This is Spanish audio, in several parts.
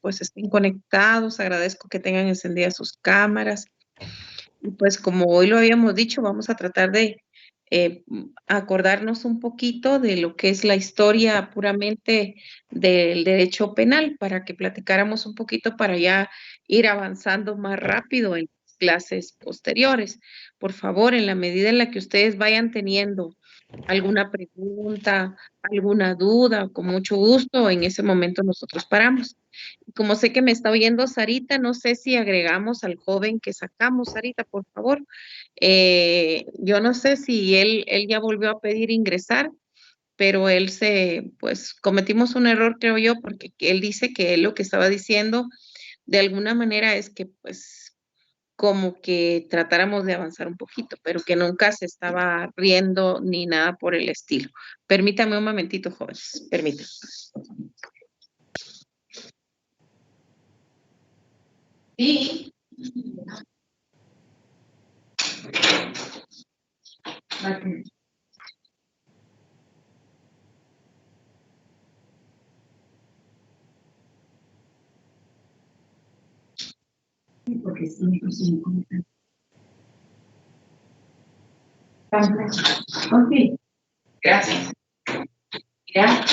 pues estén conectados. Agradezco que tengan encendidas sus cámaras. Y pues como hoy lo habíamos dicho, vamos a tratar de acordarnos un poquito de lo que es la historia puramente del derecho penal, para que platicáramos un poquito para ya ir avanzando más rápido en las clases posteriores. Por favor, en la medida en la que ustedes vayan teniendo alguna pregunta, alguna duda, con mucho gusto, en ese momento nosotros paramos. Como sé que me está oyendo Sarita, no sé si agregamos al joven que sacamos, Sarita, por favor. Yo no sé si él ya volvió a pedir ingresar, pero pues cometimos un error, creo yo, porque él dice que él lo que estaba diciendo de alguna manera es que pues como que tratáramos de avanzar un poquito, pero que nunca se estaba riendo ni nada por el estilo. Permítame un momentito, jóvenes, permítame. Sí. Porque sí, pues sí. Ok, gracias. Ya.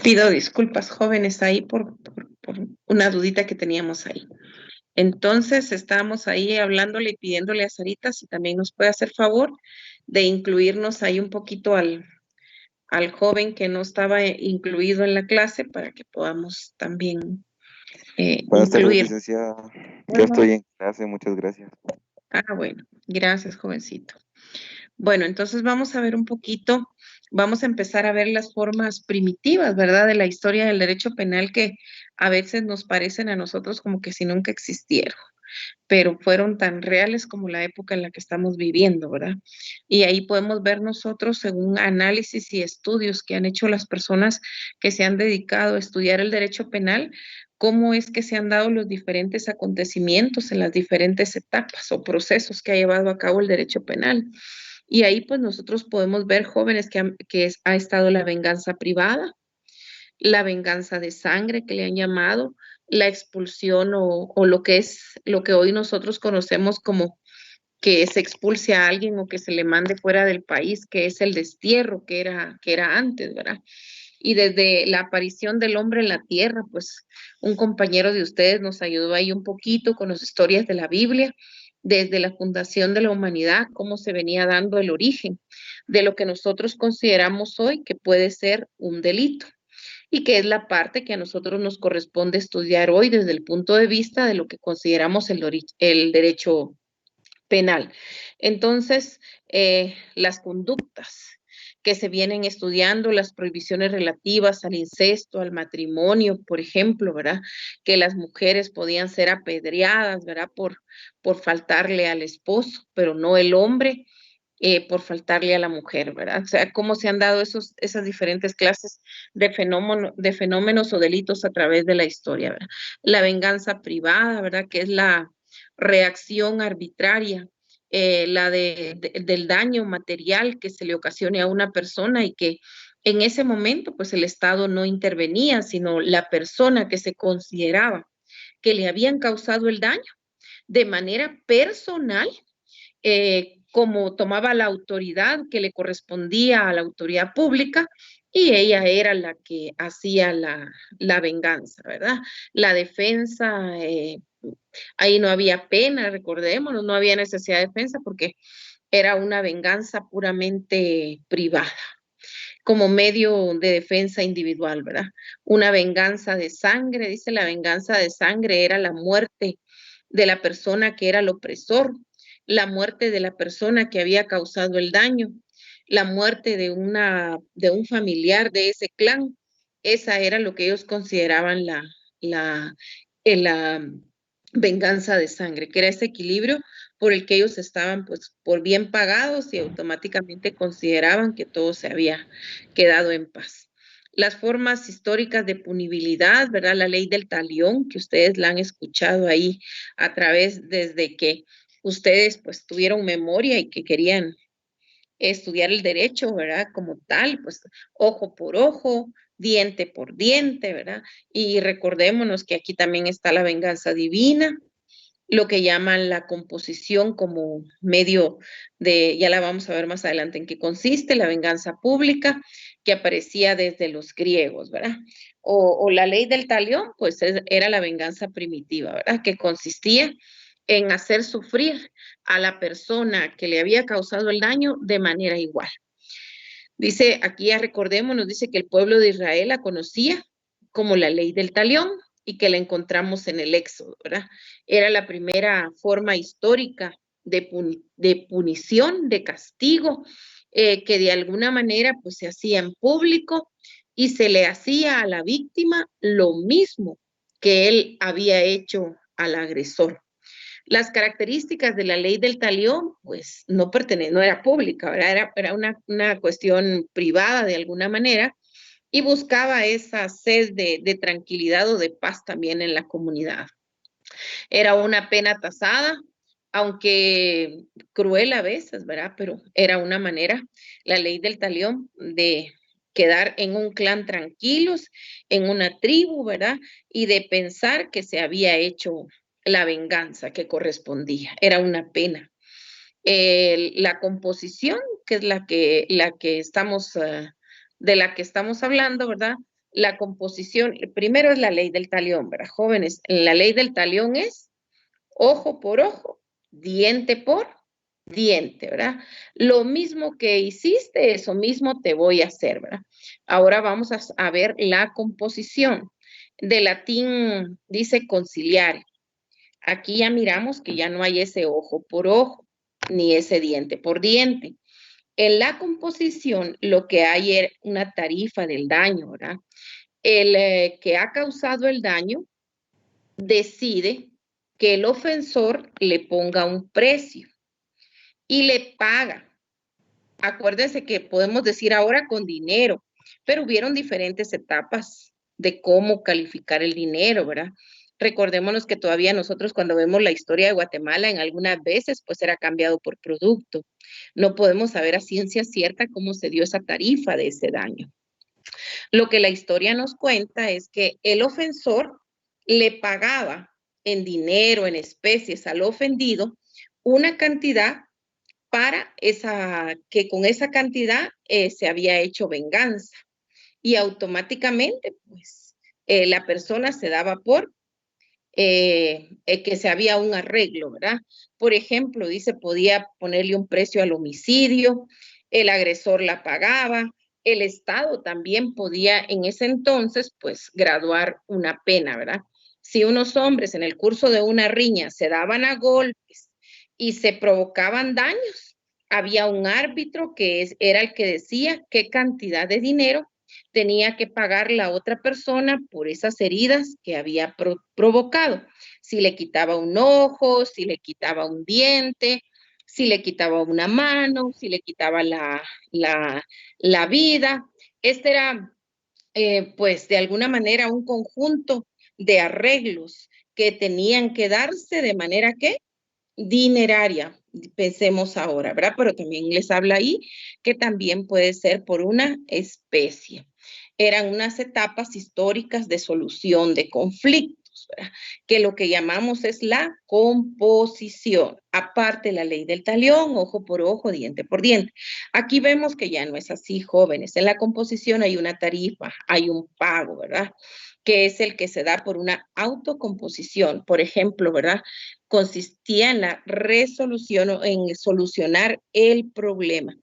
Pido disculpas, jóvenes, ahí por una dudita que teníamos ahí. Entonces, estábamos ahí hablándole y pidiéndole a Sarita si también nos puede hacer favor de incluirnos ahí un poquito al joven que no estaba incluido en la clase para que podamos también Buenas tardes, incluir. licenciada. Ya estoy en clase, muchas gracias. Bueno, gracias, jovencito. Bueno, entonces vamos a ver un poquito, vamos a empezar a ver las formas primitivas, ¿verdad? De la historia del derecho penal que a veces nos parecen a nosotros como que si nunca existieron, pero fueron tan reales como la época en la que estamos viviendo, ¿verdad? Y ahí podemos ver nosotros, según análisis y estudios que han hecho las personas que se han dedicado a estudiar el derecho penal, cómo es que se han dado los diferentes acontecimientos en las diferentes etapas o procesos que ha llevado a cabo el derecho penal. Y ahí pues nosotros podemos ver jóvenes ha estado la venganza privada, la venganza de sangre que le han llamado, la expulsión o lo que es lo que hoy nosotros conocemos como que se expulse a alguien o que se le mande fuera del país, que es el destierro que era antes, ¿verdad? Y desde la aparición del hombre en la tierra, pues un compañero de ustedes nos ayudó ahí un poquito con las historias de la Biblia, desde la fundación de la humanidad, cómo se venía dando el origen de lo que nosotros consideramos hoy que puede ser un delito y que es la parte que a nosotros nos corresponde estudiar hoy desde el punto de vista de lo que consideramos el derecho penal. Entonces, las conductas que se vienen estudiando, las prohibiciones relativas al incesto, al matrimonio, por ejemplo, ¿verdad? Que las mujeres podían ser apedreadas, ¿verdad? Por faltarle al esposo, pero no el hombre. Por faltarle a la mujer, ¿verdad? O sea, cómo se han dado esas diferentes clases de fenómenos o delitos a través de la historia, ¿verdad? La venganza privada, ¿verdad? Que es la reacción arbitraria, del daño material que se le ocasione a una persona y que en ese momento, pues el Estado no intervenía, sino la persona que se consideraba que le habían causado el daño de manera personal, como tomaba la autoridad que le correspondía a la autoridad pública y ella era la que hacía la venganza, ¿verdad? La defensa ahí no había pena, recordémonos, no había necesidad de defensa porque era una venganza puramente privada, como medio de defensa individual, ¿verdad? Una venganza de sangre, dice la venganza de sangre era la muerte de la persona que era el opresor, la muerte de la persona que había causado el daño, la muerte de un familiar de ese clan. Esa era lo que ellos consideraban la venganza de sangre, que era ese equilibrio por el que ellos estaban pues por bien pagados y automáticamente consideraban que todo se había quedado en paz. Las formas históricas de punibilidad, ¿verdad? La ley del talión, que ustedes la han escuchado ahí a través desde que ustedes pues tuvieron memoria y que querían estudiar el derecho, ¿verdad? Como tal, pues ojo por ojo, diente por diente, ¿verdad? Y recordémonos que aquí también está la venganza divina, lo que llaman la composición como medio de, ya la vamos a ver más adelante en qué consiste, la venganza pública, que aparecía desde los griegos, ¿verdad? O la ley del talión, pues era la venganza primitiva, ¿verdad? Que consistía en hacer sufrir a la persona que le había causado el daño de manera igual. Dice, aquí ya recordemos, dice que el pueblo de Israel la conocía como la ley del talión y que la encontramos en el Éxodo, ¿verdad? Era la primera forma histórica de punición, de castigo, que de alguna manera pues se hacía en público y se le hacía a la víctima lo mismo que él había hecho al agresor. Las características de la ley del talión, pues no era pública, ¿verdad? Era una cuestión privada de alguna manera y buscaba esa sed de tranquilidad o de paz también en la comunidad. Era una pena tasada, aunque cruel a veces, ¿verdad? Pero era una manera, la ley del talión, de quedar en un clan tranquilos, en una tribu, ¿verdad? Y de pensar que se había hecho la venganza que correspondía. Era una pena. La composición, que es la que estamos, de la que estamos hablando, ¿verdad? La composición, primero es la ley del talión, ¿verdad? Jóvenes, la ley del talión es ojo por ojo, diente por diente, ¿verdad? Lo mismo que hiciste, eso mismo te voy a hacer, ¿verdad? Ahora vamos a ver la composición. De latín dice conciliar. Aquí ya miramos que ya no hay ese ojo por ojo, ni ese diente por diente. En la composición lo que hay es una tarifa del daño, ¿verdad? El que ha causado el daño decide que el ofensor le ponga un precio y le paga. Acuérdense que podemos decir ahora con dinero, pero hubieron diferentes etapas de cómo calificar el dinero, ¿verdad? Recordémonos que todavía nosotros cuando vemos la historia de Guatemala en algunas veces pues era cambiado por producto. No podemos saber a ciencia cierta cómo se dio esa tarifa de ese daño. Lo que la historia nos cuenta es que el ofensor le pagaba en dinero, en especies al ofendido, una cantidad para que con esa cantidad se había hecho venganza. Y automáticamente, pues, la persona se daba por que se había un arreglo, ¿verdad? Por ejemplo, dice, podía ponerle un precio al homicidio, el agresor la pagaba, el Estado también podía en ese entonces, pues, graduar una pena, ¿verdad? Si unos hombres en el curso de una riña se daban a golpes y se provocaban daños, había un árbitro que era el que decía qué cantidad de dinero tenía que pagar la otra persona por esas heridas que había provocado. Si le quitaba un ojo, si le quitaba un diente, si le quitaba una mano, si le quitaba la vida. Este era, pues, de alguna manera un conjunto de arreglos que tenían que darse de manera que dineraria, pensemos ahora, ¿verdad? Pero también les habla ahí que también puede ser por una especie. Eran unas etapas históricas de solución de conflictos, ¿verdad? Que lo que llamamos es la composición, aparte la ley del talión, ojo por ojo, diente por diente. Aquí vemos que ya no es así, jóvenes. En la composición hay una tarifa, hay un pago, ¿verdad? que es el que se da por una autocomposición. Por ejemplo, ¿verdad? Consistía en la resolución o en solucionar el problema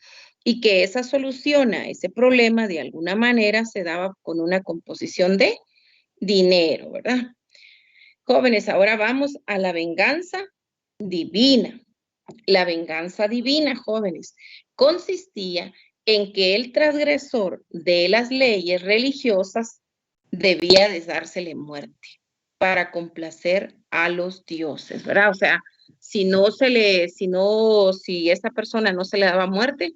y que esa solución a ese problema de alguna manera se daba con una composición de dinero, ¿verdad? Jóvenes, ahora vamos a la venganza divina. La venganza divina, jóvenes, consistía en que el transgresor de las leyes religiosas debía de dársele muerte para complacer a los dioses, ¿verdad? O sea, si esa persona no se le daba muerte,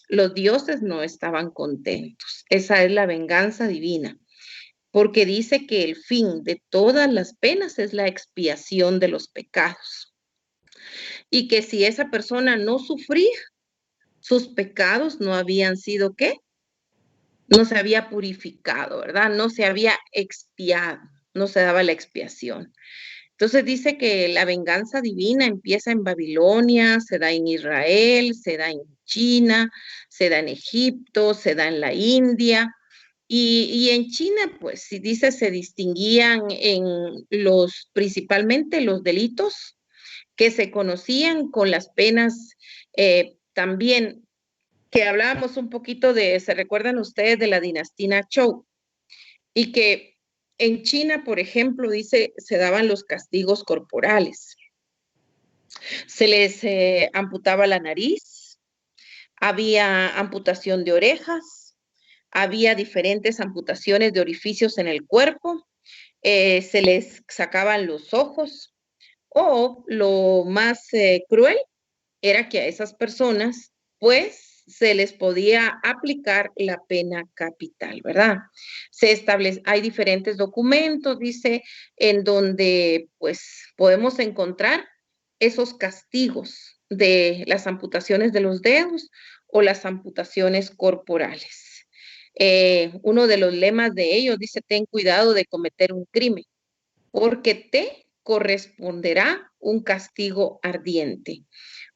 los dioses no estaban contentos. Esa es la venganza divina, porque dice que el fin de todas las penas es la expiación de los pecados y que si esa persona no sufría, sus pecados no habían sido ¿qué? No se había purificado, ¿verdad? No se había expiado, no se daba la expiación. Entonces dice que la venganza divina empieza en Babilonia, se da en Israel, se da en China, se da en Egipto, se da en la India. Y en China, pues, si dice, se distinguían en principalmente los delitos que se conocían con las penas también que hablábamos un poquito se recuerdan ustedes de la dinastía Zhou, y que en China, por ejemplo, dice, se daban los castigos corporales. Se les amputaba la nariz, había amputación de orejas, había diferentes amputaciones de orificios en el cuerpo, se les sacaban los ojos, o lo más cruel era que a esas personas, pues, se les podía aplicar la pena capital, ¿verdad? Hay diferentes documentos, dice, en donde, pues, podemos encontrar esos castigos de las amputaciones de los dedos o las amputaciones corporales. Uno de los lemas de ellos dice, ten cuidado de cometer un crimen, porque te corresponderá un castigo ardiente.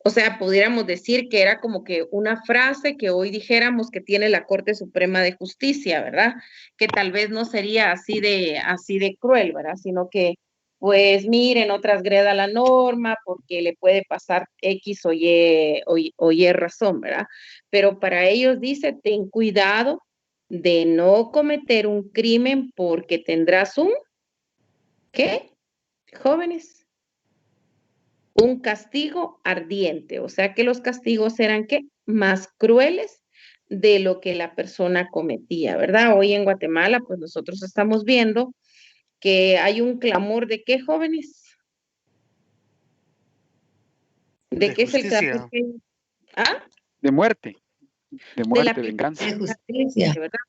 O sea, pudiéramos decir que era como que una frase que hoy dijéramos que tiene la Corte Suprema de Justicia, ¿verdad? Que tal vez no sería así de cruel, ¿verdad? Sino que, pues miren, no transgreda la norma porque le puede pasar X o Y razón, ¿verdad? Pero para ellos dice, ten cuidado de no cometer un crimen porque tendrás ¿qué? Jóvenes, un castigo ardiente, o sea que los castigos eran ¿qué? Más crueles de lo que la persona cometía, ¿verdad? Hoy en Guatemala, pues nosotros estamos viendo que hay un clamor de ¿qué, jóvenes? ¿De qué es el clamor? ¿Ah? De muerte, De la venganza. de justicia, ¿verdad?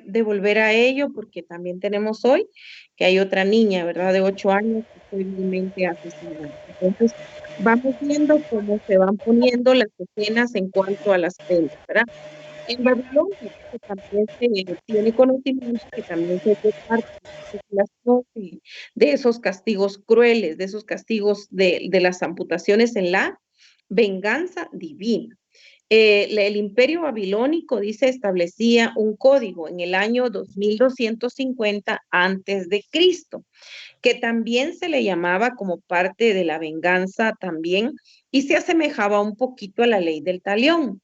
De volver a ello, porque también tenemos hoy que hay otra niña, ¿verdad? De 8 años que fue vilmente asesinada. Entonces, vamos viendo cómo se van poniendo las escenas en cuanto a las penas, ¿verdad? En Babilonia, que también se tiene conocimiento que también se dio parte de esos castigos crueles, de esos castigos de las amputaciones en la venganza divina. El imperio babilónico, dice, establecía un código en el año 2250 antes de Cristo, que también se le llamaba como parte de la venganza también y se asemejaba un poquito a la ley del talión.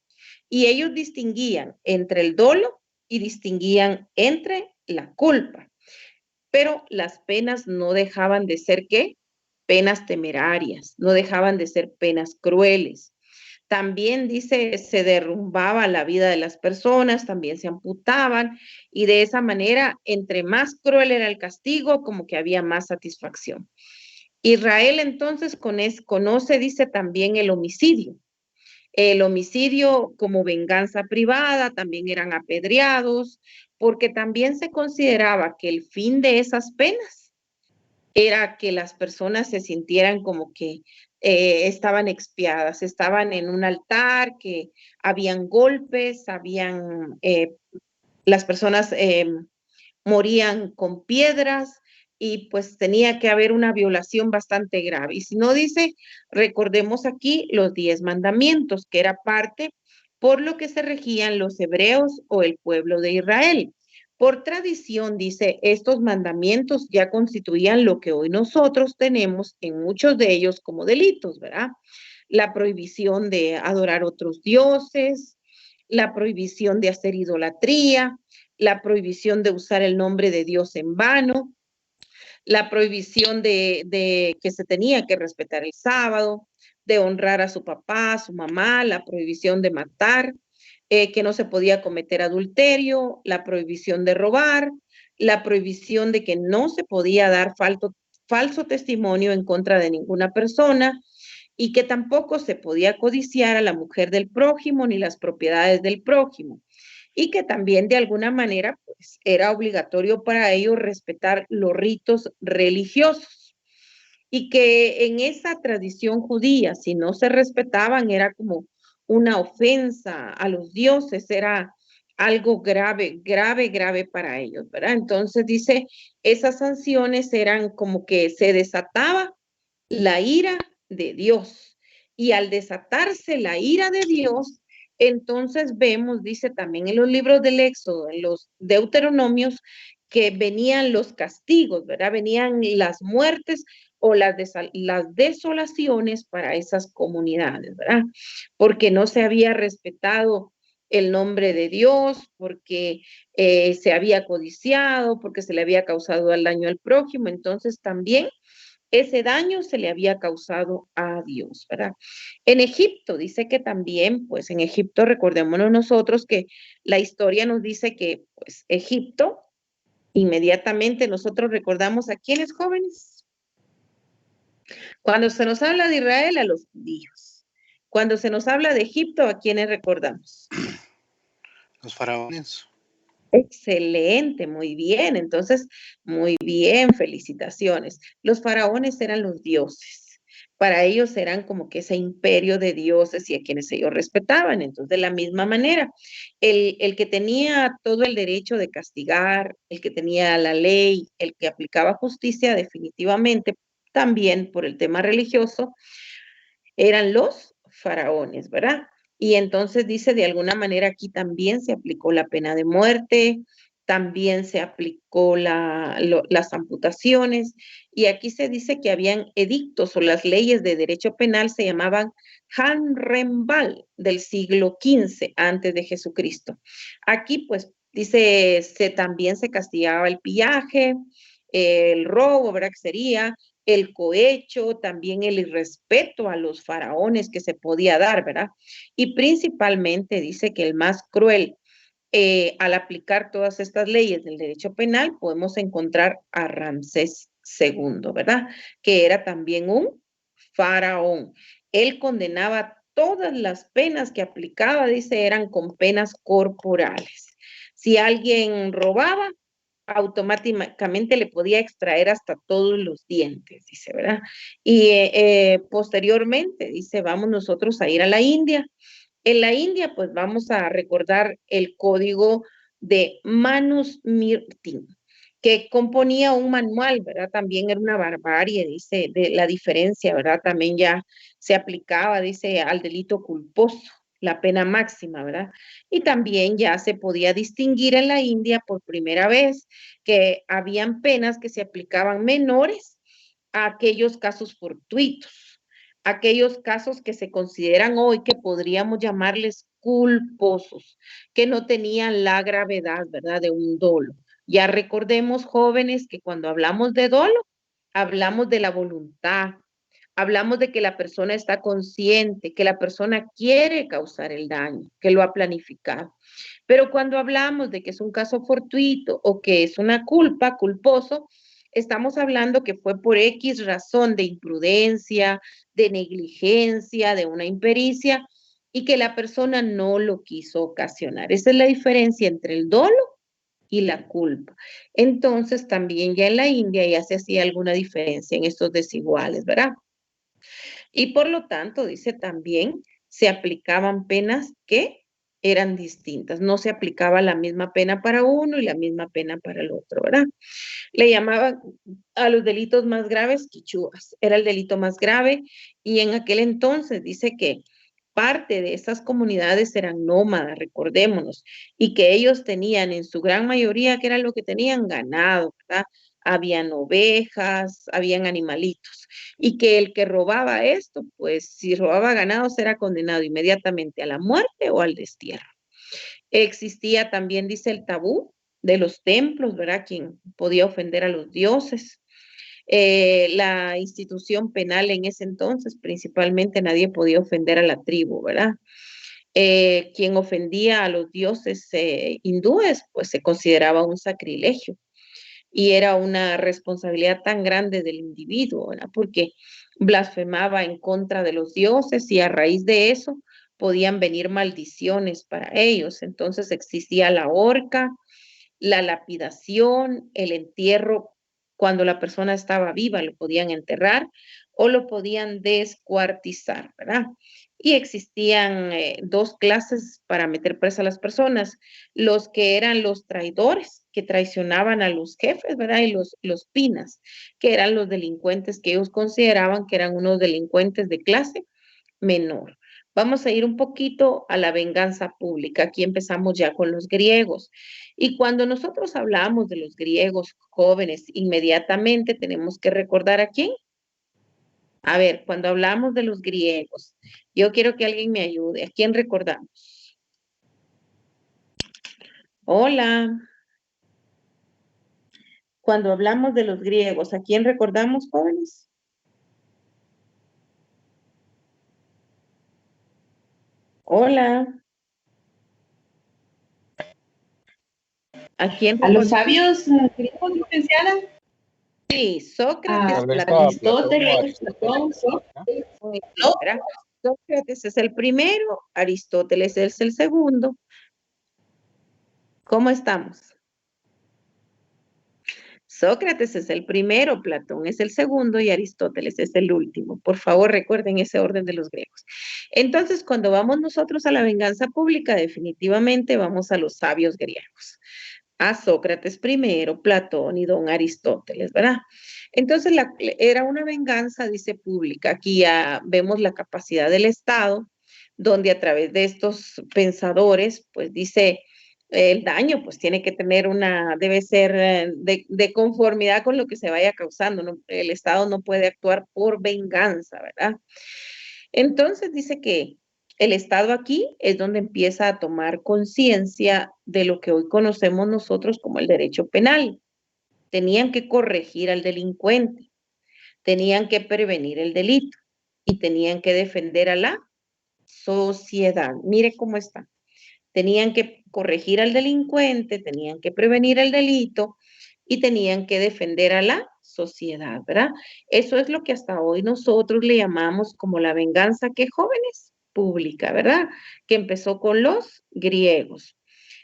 Y ellos distinguían entre el dolo y distinguían entre la culpa. Pero las penas no dejaban de ser, ¿qué? Penas temerarias, no dejaban de ser penas crueles. También dice, se derrumbaba la vida de las personas, también se amputaban y de esa manera, entre más cruel era el castigo, como que había más satisfacción. Israel entonces conoce, dice también el homicidio. El homicidio como venganza privada, también eran apedreados, porque también se consideraba que el fin de esas penas era que las personas se sintieran como que estaban expiadas, estaban en un altar, que habían golpes, las personas morían con piedras y pues tenía que haber una violación bastante grave. Y si no dice, recordemos aquí los 10 mandamientos, que era parte por lo que se regían los hebreos o el pueblo de Israel. Por tradición, dice, estos mandamientos ya constituían lo que hoy nosotros tenemos en muchos de ellos como delitos, ¿verdad? La prohibición de adorar otros dioses, la prohibición de hacer idolatría, la prohibición de usar el nombre de Dios en vano, la prohibición de que se tenía que respetar el sábado, de honrar a su papá, a su mamá, la prohibición de matar, que no se podía cometer adulterio, la prohibición de robar, la prohibición de que no se podía dar falso testimonio en contra de ninguna persona y que tampoco se podía codiciar a la mujer del prójimo ni las propiedades del prójimo y que también de alguna manera pues era obligatorio para ellos respetar los ritos religiosos y que en esa tradición judía si no se respetaban era como una ofensa a los dioses, era algo grave, grave, grave para ellos, ¿verdad? Entonces dice, esas sanciones eran como que se desataba la ira de Dios. Y al desatarse la ira de Dios, entonces vemos, dice también en los libros del Éxodo, en los Deuteronomios, que venían los castigos, ¿verdad? Venían las muertes o las desolaciones para esas comunidades, ¿verdad? Porque no se había respetado el nombre de Dios, porque se había codiciado, porque se le había causado el daño al prójimo. Entonces también ese daño se le había causado a Dios, ¿verdad? En Egipto dice que también, pues en Egipto, recordémonos nosotros que la historia nos dice que, pues Egipto, inmediatamente nosotros recordamos a quiénes jóvenes. Cuando se nos habla de Israel, a los judíos. Cuando se nos habla de Egipto, ¿a quiénes recordamos? Los faraones. Excelente, muy bien. Entonces, muy bien, felicitaciones. Los faraones eran los dioses. Para ellos eran como que ese imperio de dioses y a quienes ellos respetaban. Entonces, de la misma manera, el que tenía todo el derecho de castigar, el que tenía la ley, el que aplicaba justicia, definitivamente, también por el tema religioso, eran los faraones, ¿verdad? Y entonces dice, de alguna manera aquí también se aplicó la pena de muerte, también se aplicó las amputaciones, y aquí se dice que habían edictos o las leyes de derecho penal se llamaban Hanrembal del siglo XV antes de Jesucristo. Aquí pues dice, también se castigaba el pillaje, el robo, ¿verdad? Que sería el cohecho, también el irrespeto a los faraones que se podía dar, ¿verdad? Y principalmente dice que el más cruel, al aplicar todas estas leyes del derecho penal, podemos encontrar a Ramsés II, ¿verdad? Que era también un faraón. Él condenaba todas las penas que aplicaba, dice, eran con penas corporales. Si alguien robaba, automáticamente le podía extraer hasta todos los dientes, dice, ¿verdad? Y posteriormente, dice, vamos nosotros a ir a la India. En la India, pues vamos a recordar el código de Manusmriti, que componía un manual, ¿verdad? También era una barbarie, dice, de la diferencia, ¿verdad? También ya se aplicaba, dice, al delito culposo, la pena máxima, ¿verdad? Y también ya se podía distinguir en la India por primera vez que habían penas que se aplicaban menores a aquellos casos fortuitos, aquellos casos que se consideran hoy que podríamos llamarles culposos, que no tenían la gravedad, ¿verdad?, de un dolo. Ya recordemos, jóvenes, que cuando hablamos de dolo, hablamos de la voluntad, hablamos de que la persona está consciente, que la persona quiere causar el daño, que lo ha planificado. Pero cuando hablamos de que es un caso fortuito o que es una culpa, culposo, estamos hablando que fue por X razón de imprudencia, de negligencia, de una impericia y que la persona no lo quiso ocasionar. Esa es la diferencia entre el dolo y la culpa. Entonces, también ya en la India ya se hacía alguna diferencia en estos desiguales, ¿verdad? Y por lo tanto, dice también, se aplicaban penas que eran distintas. No se aplicaba la misma pena para uno y la misma pena para el otro, ¿verdad? Le llamaban a los delitos más graves quichuas. Era el delito más grave y en aquel entonces dice que parte de esas comunidades eran nómadas, recordémonos, y que ellos tenían en su gran mayoría, que era lo que tenían, ganado, ¿verdad? Habían ovejas, habían animalitos, y que el que robaba esto, pues si robaba ganado, era condenado inmediatamente a la muerte o al destierro. Existía también, dice, el tabú de los templos, ¿verdad? Quien podía ofender a los dioses. La institución penal en ese entonces, principalmente nadie podía ofender a la tribu, ¿verdad? Quien ofendía a los dioses hindúes, pues se consideraba un sacrilegio y era una responsabilidad tan grande del individuo, ¿verdad? Porque blasfemaba en contra de los dioses y a raíz de eso podían venir maldiciones para ellos. Entonces existía la horca, la lapidación, el entierro, cuando la persona estaba viva lo podían enterrar o lo podían descuartizar, ¿verdad? Y existían dos clases para meter presa a las personas, los que eran los traidores, que traicionaban a los jefes, ¿verdad? Y los pinas, que eran los delincuentes que ellos consideraban que eran unos delincuentes de clase menor. Vamos a ir un poquito a la venganza pública. Aquí empezamos ya con los griegos. Y cuando nosotros hablamos de los griegos jóvenes, inmediatamente tenemos que recordar a quién. A ver, cuando hablamos de los griegos, yo quiero que alguien me ayude. ¿A quién recordamos? Hola. Cuando hablamos de los griegos, ¿a quién recordamos, jóvenes? Hola. ¿A quién A los recordamos? sabios griegos, licenciada. Sí, Sócrates, Aristóteles, Platón, Sócrates es el primero, Aristóteles es el segundo. ¿Cómo estamos? Sócrates es el primero, Platón es el segundo y Aristóteles es el último. Por favor, recuerden ese orden de los griegos. Entonces, cuando vamos nosotros a la venganza pública, definitivamente vamos a los sabios griegos. A Sócrates primero, Platón y don Aristóteles, ¿verdad? Entonces era una venganza, dice, pública. Aquí ya vemos la capacidad del Estado, donde a través de estos pensadores, pues dice, el daño pues tiene que tener debe ser de conformidad con lo que se vaya causando, ¿no? El Estado no puede actuar por venganza, ¿verdad? Entonces dice que el Estado aquí es donde empieza a tomar conciencia de lo que hoy conocemos nosotros como el derecho penal. Tenían que corregir al delincuente, tenían que prevenir el delito y tenían que defender a la sociedad. Mire cómo está. Tenían que corregir al delincuente, tenían que prevenir el delito y tenían que defender a la sociedad, ¿verdad? Eso es lo que hasta hoy nosotros le llamamos como la venganza que jóvenes pública, ¿verdad? Que empezó con los griegos.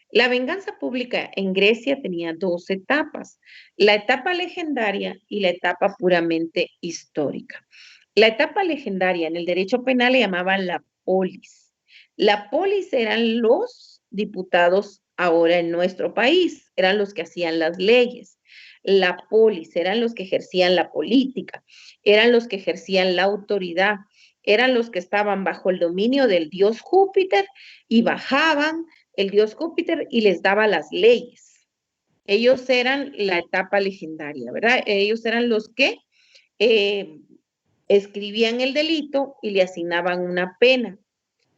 La venganza pública en Grecia tenía dos etapas, la etapa legendaria y la etapa puramente histórica. La etapa legendaria en el derecho penal le llamaban la polis. La polis eran los diputados ahora en nuestro país, eran los que hacían las leyes. La polis eran los que ejercían la política, eran los que ejercían la autoridad, eran los que estaban bajo el dominio del dios Júpiter y bajaban el dios Júpiter y les daba las leyes. Ellos eran la etapa legendaria, ¿verdad? Ellos eran los que escribían el delito y le asignaban una pena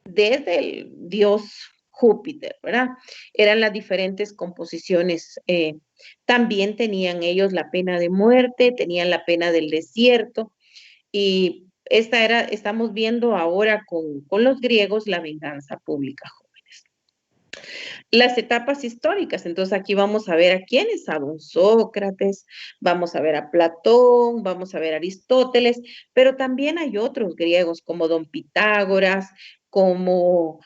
desde el dios Júpiter, ¿verdad? Eran las diferentes composiciones. También tenían ellos la pena de muerte, tenían la pena del desierto y estamos viendo ahora con los griegos la venganza pública. Las etapas históricas. Entonces aquí vamos a ver a quiénes, a don Sócrates, vamos a ver a Platón, vamos a ver a Aristóteles, pero también hay otros griegos como don Pitágoras, como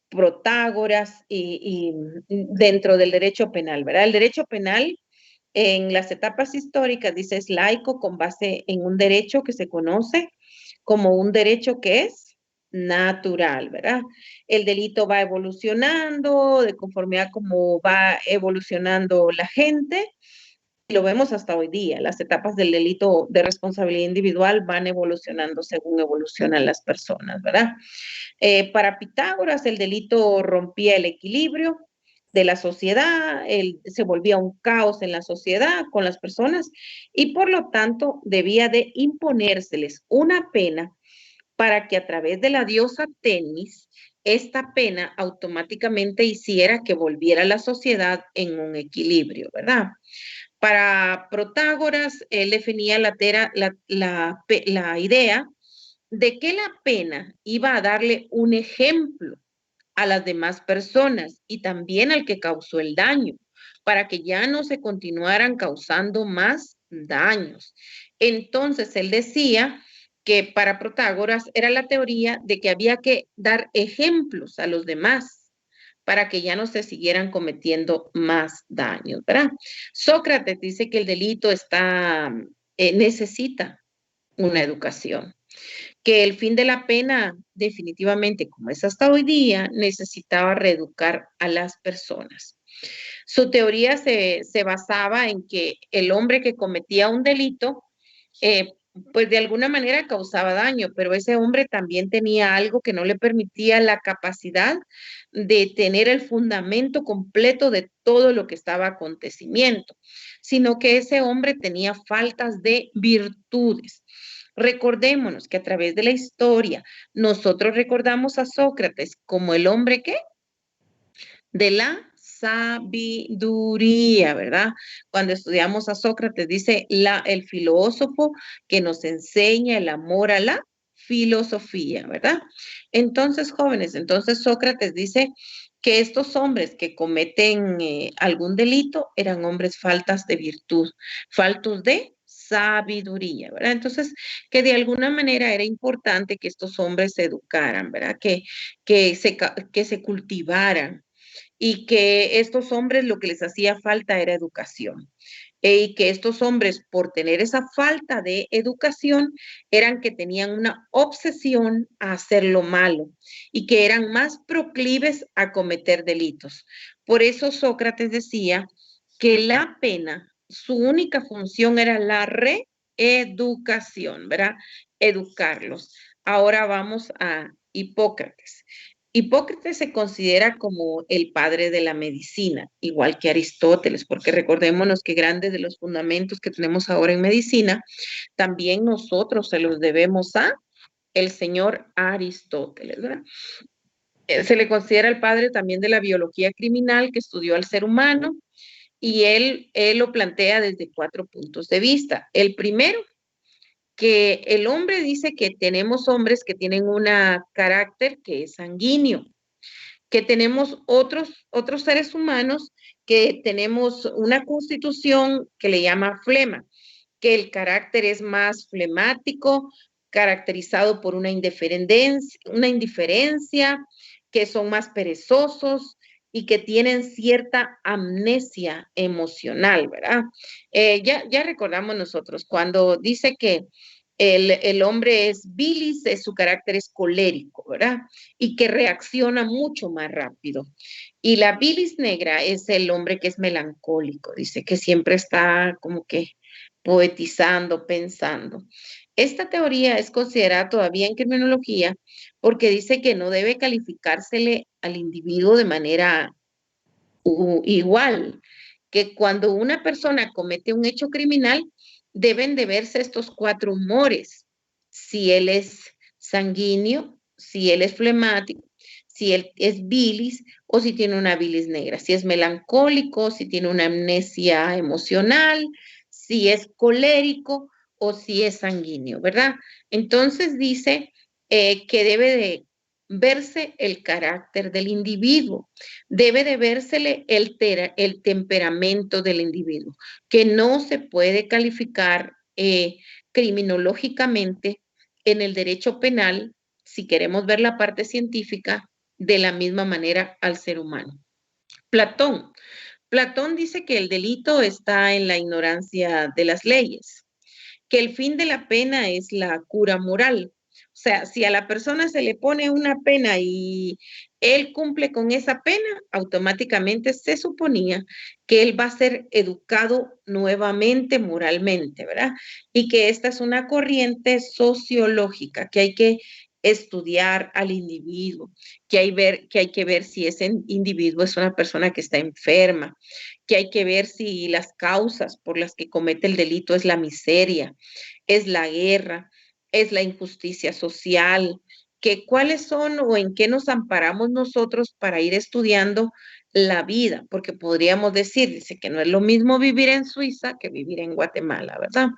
Protágoras y dentro del derecho penal, ¿verdad? El derecho penal en las etapas históricas dice es laico con base en un derecho que se conoce como un derecho que es natural, ¿verdad? El delito va evolucionando de conformidad como va evolucionando la gente lo vemos hasta hoy día. Las etapas del delito de responsabilidad individual van evolucionando según evolucionan las personas, ¿verdad? Para Pitágoras, el delito rompía el equilibrio de la sociedad, se volvía un caos en la sociedad con las personas y por lo tanto debía de imponérseles una pena para que a través de la diosa Temis, esta pena automáticamente hiciera que volviera la sociedad en un equilibrio, ¿verdad? Para Protágoras, él definía la idea de que la pena iba a darle un ejemplo a las demás personas y también al que causó el daño, para que ya no se continuaran causando más daños. Entonces, él decía que para Protágoras era la teoría de que había que dar ejemplos a los demás para que ya no se siguieran cometiendo más daños, ¿verdad? Sócrates dice que el delito necesita una educación, que el fin de la pena definitivamente, como es hasta hoy día, necesitaba reeducar a las personas. Su teoría se basaba en que el hombre que cometía un delito, pues de alguna manera causaba daño, pero ese hombre también tenía algo que no le permitía la capacidad de tener el fundamento completo de todo lo que estaba acontecimiento, sino que ese hombre tenía faltas de virtudes. Recordémonos que a través de la historia nosotros recordamos a Sócrates como el hombre que de la sabiduría, ¿verdad? Cuando estudiamos a Sócrates, dice el filósofo que nos enseña el amor a la filosofía, ¿verdad? Entonces, jóvenes, entonces Sócrates dice que estos hombres que cometen algún delito eran hombres faltas de virtud, faltos de sabiduría, ¿verdad? Entonces, que de alguna manera era importante que estos hombres se educaran, ¿verdad? Que se cultivaran, y que estos hombres lo que les hacía falta era educación. Y que estos hombres, por tener esa falta de educación, eran que tenían una obsesión a hacer lo malo y que eran más proclives a cometer delitos. Por eso Sócrates decía que la pena, su única función era la reeducación, ¿verdad? Educarlos. Ahora vamos a Hipócrates. Hipócrates se considera como el padre de la medicina, igual que Aristóteles, porque recordémonos que grandes de los fundamentos que tenemos ahora en medicina, también nosotros se los debemos a el señor Aristóteles, ¿verdad? Se le considera el padre también de la biología criminal, que estudió al ser humano, y él lo plantea desde 4 puntos de vista. El primero, que el hombre dice que tenemos hombres que tienen un carácter que es sanguíneo, que tenemos otros seres humanos que tenemos una constitución que le llama flema, que el carácter es más flemático, caracterizado por una indiferencia, que son más perezosos y que tienen cierta amnesia emocional, ¿verdad? Ya recordamos nosotros cuando dice que el hombre es bilis, su carácter es colérico, ¿verdad? Y que reacciona mucho más rápido. Y la bilis negra es el hombre que es melancólico, dice que siempre está como que poetizando, pensando. Esta teoría es considerada todavía en criminología porque dice que no debe calificársele al individuo de manera igual, que cuando una persona comete un hecho criminal, deben de verse estos 4 humores. Si él es sanguíneo, si él es flemático, si él es bilis o si tiene una bilis negra, si es melancólico, si tiene una amnesia emocional, si es colérico o si es sanguíneo, ¿verdad? Entonces dice que debe de verse el carácter del individuo, debe de vérsele el temperamento del individuo, que no se puede calificar criminológicamente en el derecho penal, si queremos ver la parte científica, de la misma manera al ser humano. Platón dice que el delito está en la ignorancia de las leyes, que el fin de la pena es la cura moral. sea, si a la persona se le pone una pena y él cumple con esa pena, automáticamente se suponía que él va a ser educado nuevamente moralmente, ¿verdad? Y que esta es una corriente sociológica que hay que estudiar al individuo, que hay que ver si ese individuo es una persona que está enferma, que hay que ver si las causas por las que comete el delito es la miseria, es la guerra, es la injusticia social, que cuáles son o en qué nos amparamos nosotros para ir estudiando la vida, porque podríamos decir, dice que no es lo mismo vivir en Suiza que vivir en Guatemala, ¿verdad?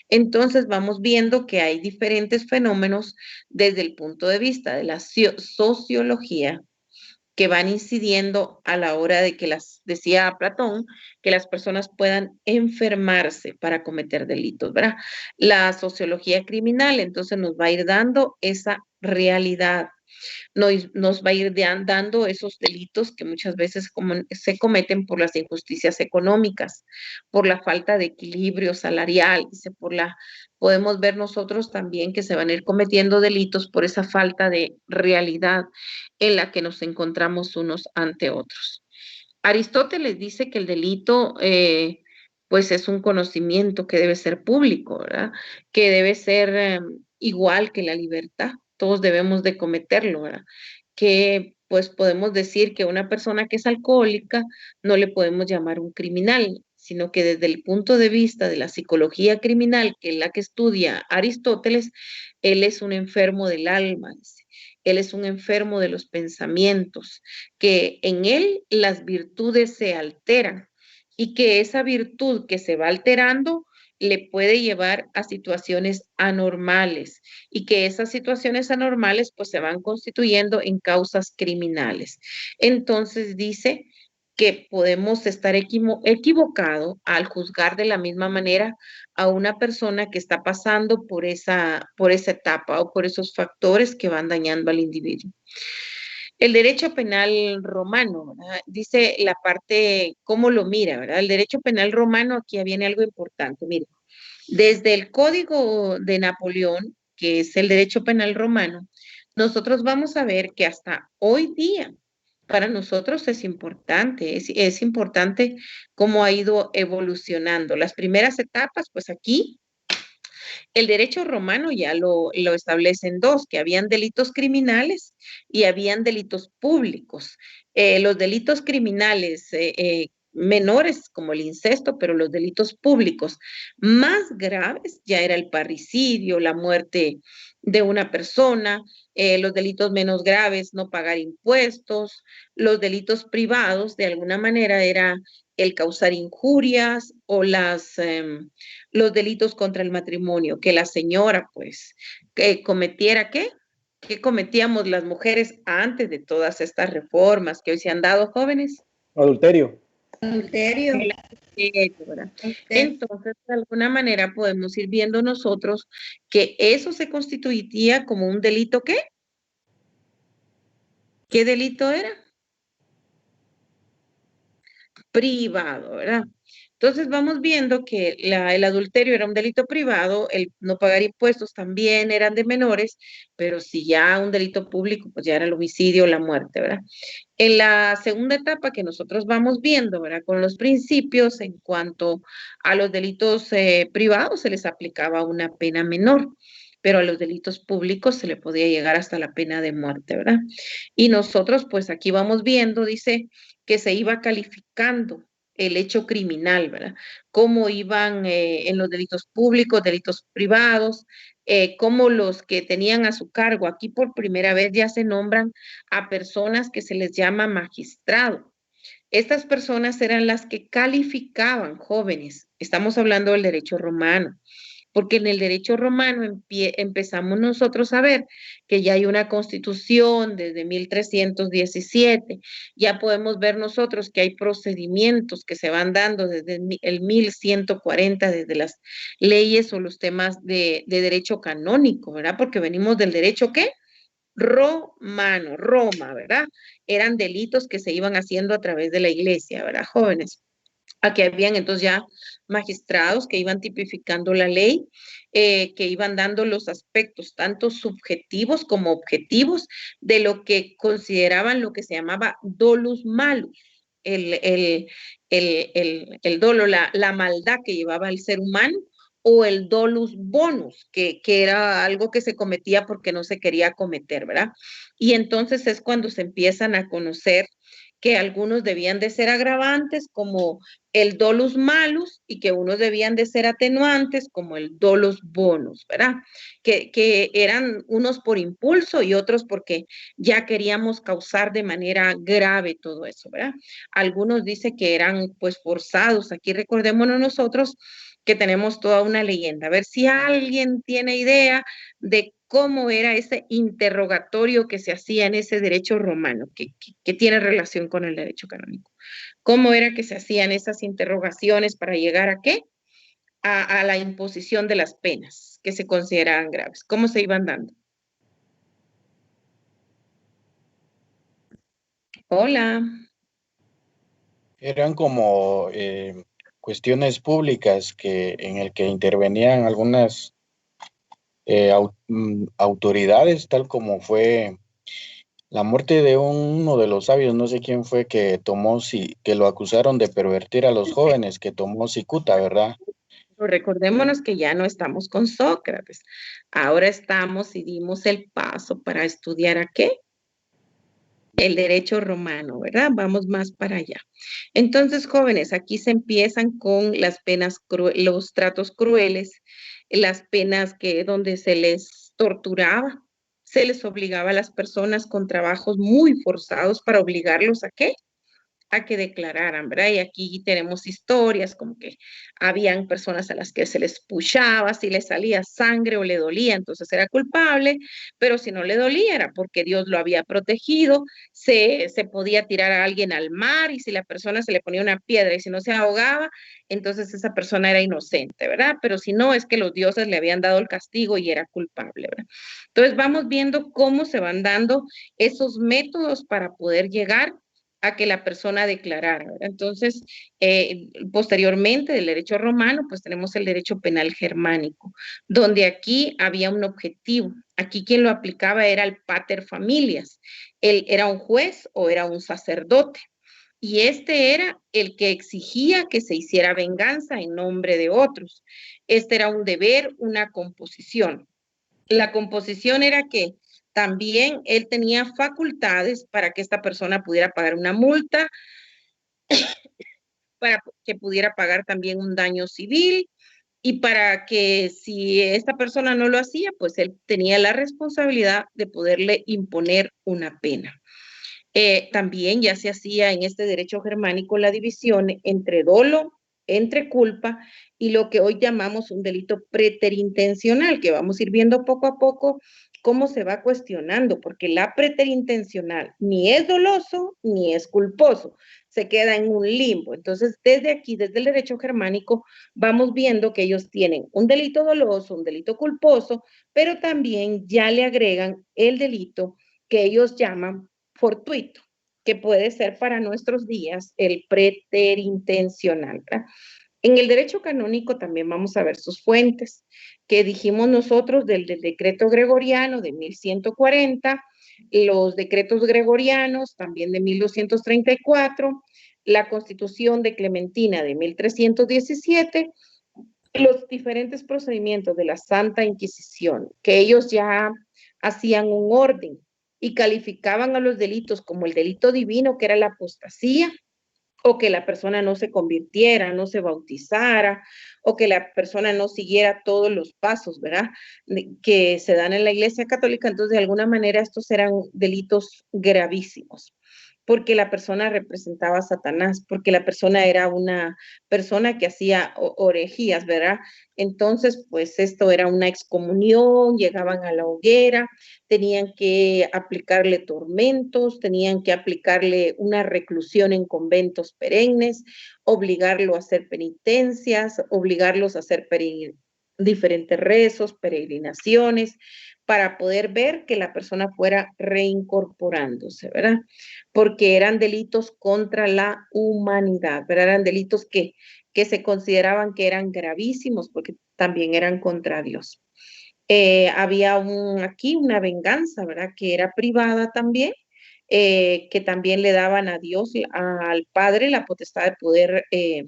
Entonces vamos viendo que hay diferentes fenómenos desde el punto de vista de la sociología que van incidiendo a la hora de que decía Platón, que las personas puedan enfermarse para cometer delitos, ¿verdad? La sociología criminal entonces nos va a ir dando esa realidad, nos va a ir dando esos delitos que muchas veces se cometen por las injusticias económicas, por la falta de equilibrio salarial, podemos ver nosotros también que se van a ir cometiendo delitos por esa falta de realidad en la que nos encontramos unos ante otros. Aristóteles dice que el delito pues es un conocimiento que debe ser público, ¿verdad? Que debe ser igual que la libertad. Todos debemos de cometerlo, ¿verdad? Que pues podemos decir que una persona que es alcohólica no le podemos llamar un criminal, sino que desde el punto de vista de la psicología criminal, que es la que estudia Aristóteles, él es un enfermo del alma, dice. Él es un enfermo de los pensamientos, que en él las virtudes se alteran y que esa virtud que se va alterando le puede llevar a situaciones anormales y que esas situaciones anormales pues se van constituyendo en causas criminales. Entonces dice que podemos estar equivocados al juzgar de la misma manera a una persona que está pasando por esa etapa o por esos factores que van dañando al individuo. El derecho penal romano, ¿verdad? Dice la parte, cómo lo mira, ¿verdad? El derecho penal romano, aquí viene algo importante, mire, desde el Código de Napoleón, que es el derecho penal romano, nosotros vamos a ver que hasta hoy día, para nosotros es importante cómo ha ido evolucionando. Las primeras etapas, pues aquí el derecho romano ya lo establece en dos, que habían delitos criminales y habían delitos públicos. Los delitos criminales menores como el incesto, pero los delitos públicos más graves ya era el parricidio, la muerte de una persona, los delitos menos graves, no pagar impuestos, los delitos privados, de alguna manera era el causar injurias o los delitos contra el matrimonio, que la señora pues que cometiera ¿qué? ¿Qué cometíamos las mujeres antes de todas estas reformas que hoy se han dado, jóvenes? Adulterio. Adulterio. Entonces, de alguna manera podemos ir viendo nosotros que eso se constituiría como un delito ¿qué? ¿Qué delito era? Privado, ¿verdad? Entonces vamos viendo que el adulterio era un delito privado, el no pagar impuestos también eran de menores, pero si ya un delito público, pues ya era el homicidio o la muerte, ¿verdad? En la segunda etapa que nosotros vamos viendo, ¿verdad? Con los principios en cuanto a los delitos privados se les aplicaba una pena menor, pero a los delitos públicos se le podía llegar hasta la pena de muerte, ¿verdad? Y nosotros, pues aquí vamos viendo, dice que se iba calificando el hecho criminal, ¿verdad? Cómo iban en los delitos públicos, delitos privados, cómo los que tenían a su cargo, aquí por primera vez ya se nombran a personas que se les llama magistrado. Estas personas eran las que calificaban jóvenes. Estamos hablando del derecho romano, porque en el derecho romano empezamos nosotros a ver que ya hay una constitución desde 1317, ya podemos ver nosotros que hay procedimientos que se van dando desde el 1140, desde las leyes o los temas de derecho canónico, ¿verdad? Porque venimos del derecho, ¿qué? Romano, Roma, ¿verdad? Eran delitos que se iban haciendo a través de la iglesia, ¿verdad, jóvenes? Aquí habían entonces ya magistrados que iban tipificando la ley, que iban dando los aspectos tanto subjetivos como objetivos de lo que consideraban lo que se llamaba dolus malus, el, el dolo, la maldad que llevaba el ser humano, o el dolus bonus, que era algo que se cometía porque no se quería cometer, ¿verdad? Y entonces es cuando se empiezan a conocer que algunos debían de ser agravantes como el dolus malus y que unos debían de ser atenuantes como el dolus bonus, ¿verdad? Que eran unos por impulso y otros porque ya queríamos causar de manera grave todo eso, ¿verdad? Algunos dicen que eran pues forzados. Aquí recordémonos nosotros que tenemos toda una leyenda. A ver si alguien tiene idea de cómo era ese interrogatorio que se hacía en ese derecho romano, que tiene relación con el derecho canónico. ¿Cómo era que se hacían esas interrogaciones para llegar a qué? A la imposición de las penas que se consideraban graves. ¿Cómo se iban dando? Hola. Eran como cuestiones públicas en el que intervenían algunas autoridades, tal como fue la muerte de uno de los sabios, no sé quién fue, que que lo acusaron de pervertir a los jóvenes, que tomó cicuta, ¿verdad? Recordémonos que ya no estamos con Sócrates. Ahora estamos y dimos el paso para estudiar a qué? El derecho romano, ¿verdad? Vamos más para allá. Entonces, jóvenes, aquí se empiezan con las penas, los tratos crueles, las penas que donde se les torturaba, se les obligaba a las personas con trabajos muy forzados para obligarlos a qué? A que declararan, ¿verdad? Y aquí tenemos historias como que habían personas a las que se les puchaba, si le salía sangre o le dolía, entonces era culpable, pero si no le dolía era porque Dios lo había protegido, se podía tirar a alguien al mar y si la persona se le ponía una piedra y si no se ahogaba, entonces esa persona era inocente, ¿verdad? Pero si no, es que los dioses le habían dado el castigo y era culpable, ¿verdad? Entonces vamos viendo cómo se van dando esos métodos para poder llegar a que la persona declarara. ¿Verdad? Entonces, posteriormente del derecho romano, pues tenemos el derecho penal germánico, donde aquí había un objetivo. Aquí quien lo aplicaba era el pater familias. Él era un juez o era un sacerdote. Y este era el que exigía que se hiciera venganza en nombre de otros. Este era un deber, una composición. La composición era que también él tenía facultades para que esta persona pudiera pagar una multa, para que pudiera pagar también un daño civil y para que si esta persona no lo hacía, pues él tenía la responsabilidad de poderle imponer una pena. También ya se hacía en este derecho germánico la división entre dolo, entre culpa y lo que hoy llamamos un delito preterintencional, que vamos a ir viendo poco a poco cómo se va cuestionando, porque la preterintencional ni es doloso ni es culposo, se queda en un limbo. Entonces, desde aquí, desde el derecho germánico, vamos viendo que ellos tienen un delito doloso, un delito culposo, pero también ya le agregan el delito que ellos llaman fortuito, que puede ser para nuestros días el preterintencional. ¿Verdad? En el derecho canónico también vamos a ver sus fuentes, que dijimos nosotros del decreto gregoriano de 1140, los decretos gregorianos también de 1234, la constitución de Clementina de 1317, los diferentes procedimientos de la Santa Inquisición, que ellos ya hacían un orden y calificaban a los delitos como el delito divino, que era la apostasía, o que la persona no se convirtiera, no se bautizara, o que la persona no siguiera todos los pasos, ¿verdad? Que se dan en la Iglesia Católica. Entonces, de alguna manera, estos eran delitos gravísimos porque la persona representaba a Satanás, porque la persona era una persona que hacía orejías, ¿verdad? Entonces, pues esto era una excomunión, llegaban a la hoguera, tenían que aplicarle tormentos, tenían que aplicarle una reclusión en conventos perennes, obligarlo a hacer penitencias, obligarlos a hacer diferentes rezos, peregrinaciones, para poder ver que la persona fuera reincorporándose, ¿verdad? Porque eran delitos contra la humanidad, ¿verdad? Eran delitos que se consideraban que eran gravísimos porque también eran contra Dios. Había aquí una venganza, ¿verdad? Que era privada también, que también le daban a Dios, al Padre, la potestad de poder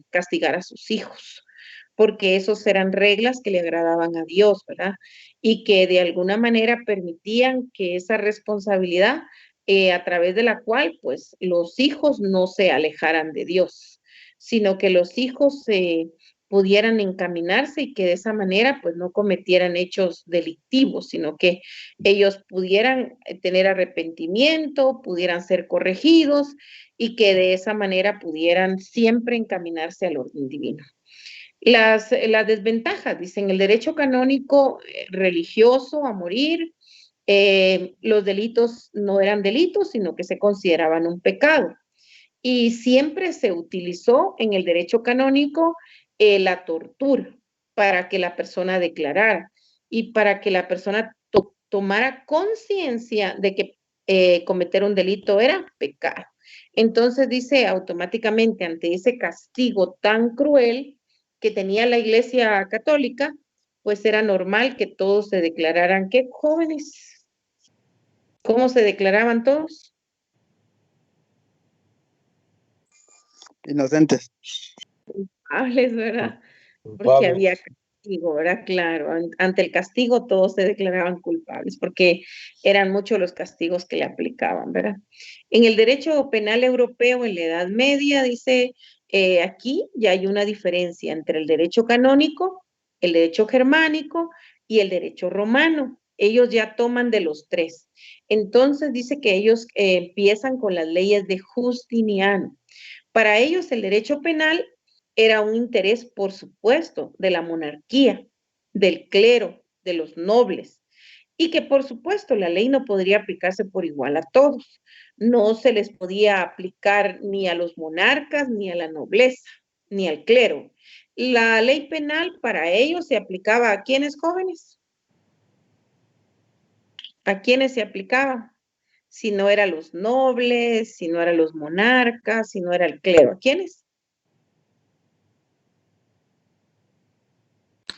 castigar a sus hijos, porque esos eran reglas que le agradaban a Dios, ¿verdad? Y que de alguna manera permitían que esa responsabilidad, a través de la cual, pues, los hijos no se alejaran de Dios, sino que los hijos pudieran encaminarse y que de esa manera pues no cometieran hechos delictivos, sino que ellos pudieran tener arrepentimiento, pudieran ser corregidos y que de esa manera pudieran siempre encaminarse al orden divino. Las desventajas, dicen, el derecho canónico religioso a morir, los delitos no eran delitos, sino que se consideraban un pecado. Y siempre se utilizó en el derecho canónico la tortura para que la persona declarara y para que la persona tomara conciencia de que cometer un delito era pecado. Entonces dice automáticamente ante ese castigo tan cruel que tenía la Iglesia Católica, pues era normal que todos se declararan, ¿qué jóvenes? ¿Cómo se declaraban todos? Inocentes. Culpables, ¿verdad? Porque Culpables. había castigo, ¿verdad? Claro, ante el castigo todos se declaraban culpables, porque eran muchos los castigos que le aplicaban, ¿verdad? En el derecho penal europeo, en la Edad Media, dice, aquí ya hay una diferencia entre el derecho canónico, el derecho germánico y el derecho romano. Ellos ya toman de los tres. Entonces dice que ellos empiezan con las leyes de Justiniano. Para ellos el derecho penal era un interés, por supuesto, de la monarquía, del clero, de los nobles, y que por supuesto la ley no podría aplicarse por igual a todos. No se les podía aplicar ni a los monarcas, ni a la nobleza, ni al clero. La ley penal para ellos se aplicaba a quienes jóvenes. ¿A quiénes se aplicaba? Si no eran los nobles, si no eran los monarcas, si no era el clero. ¿A quiénes?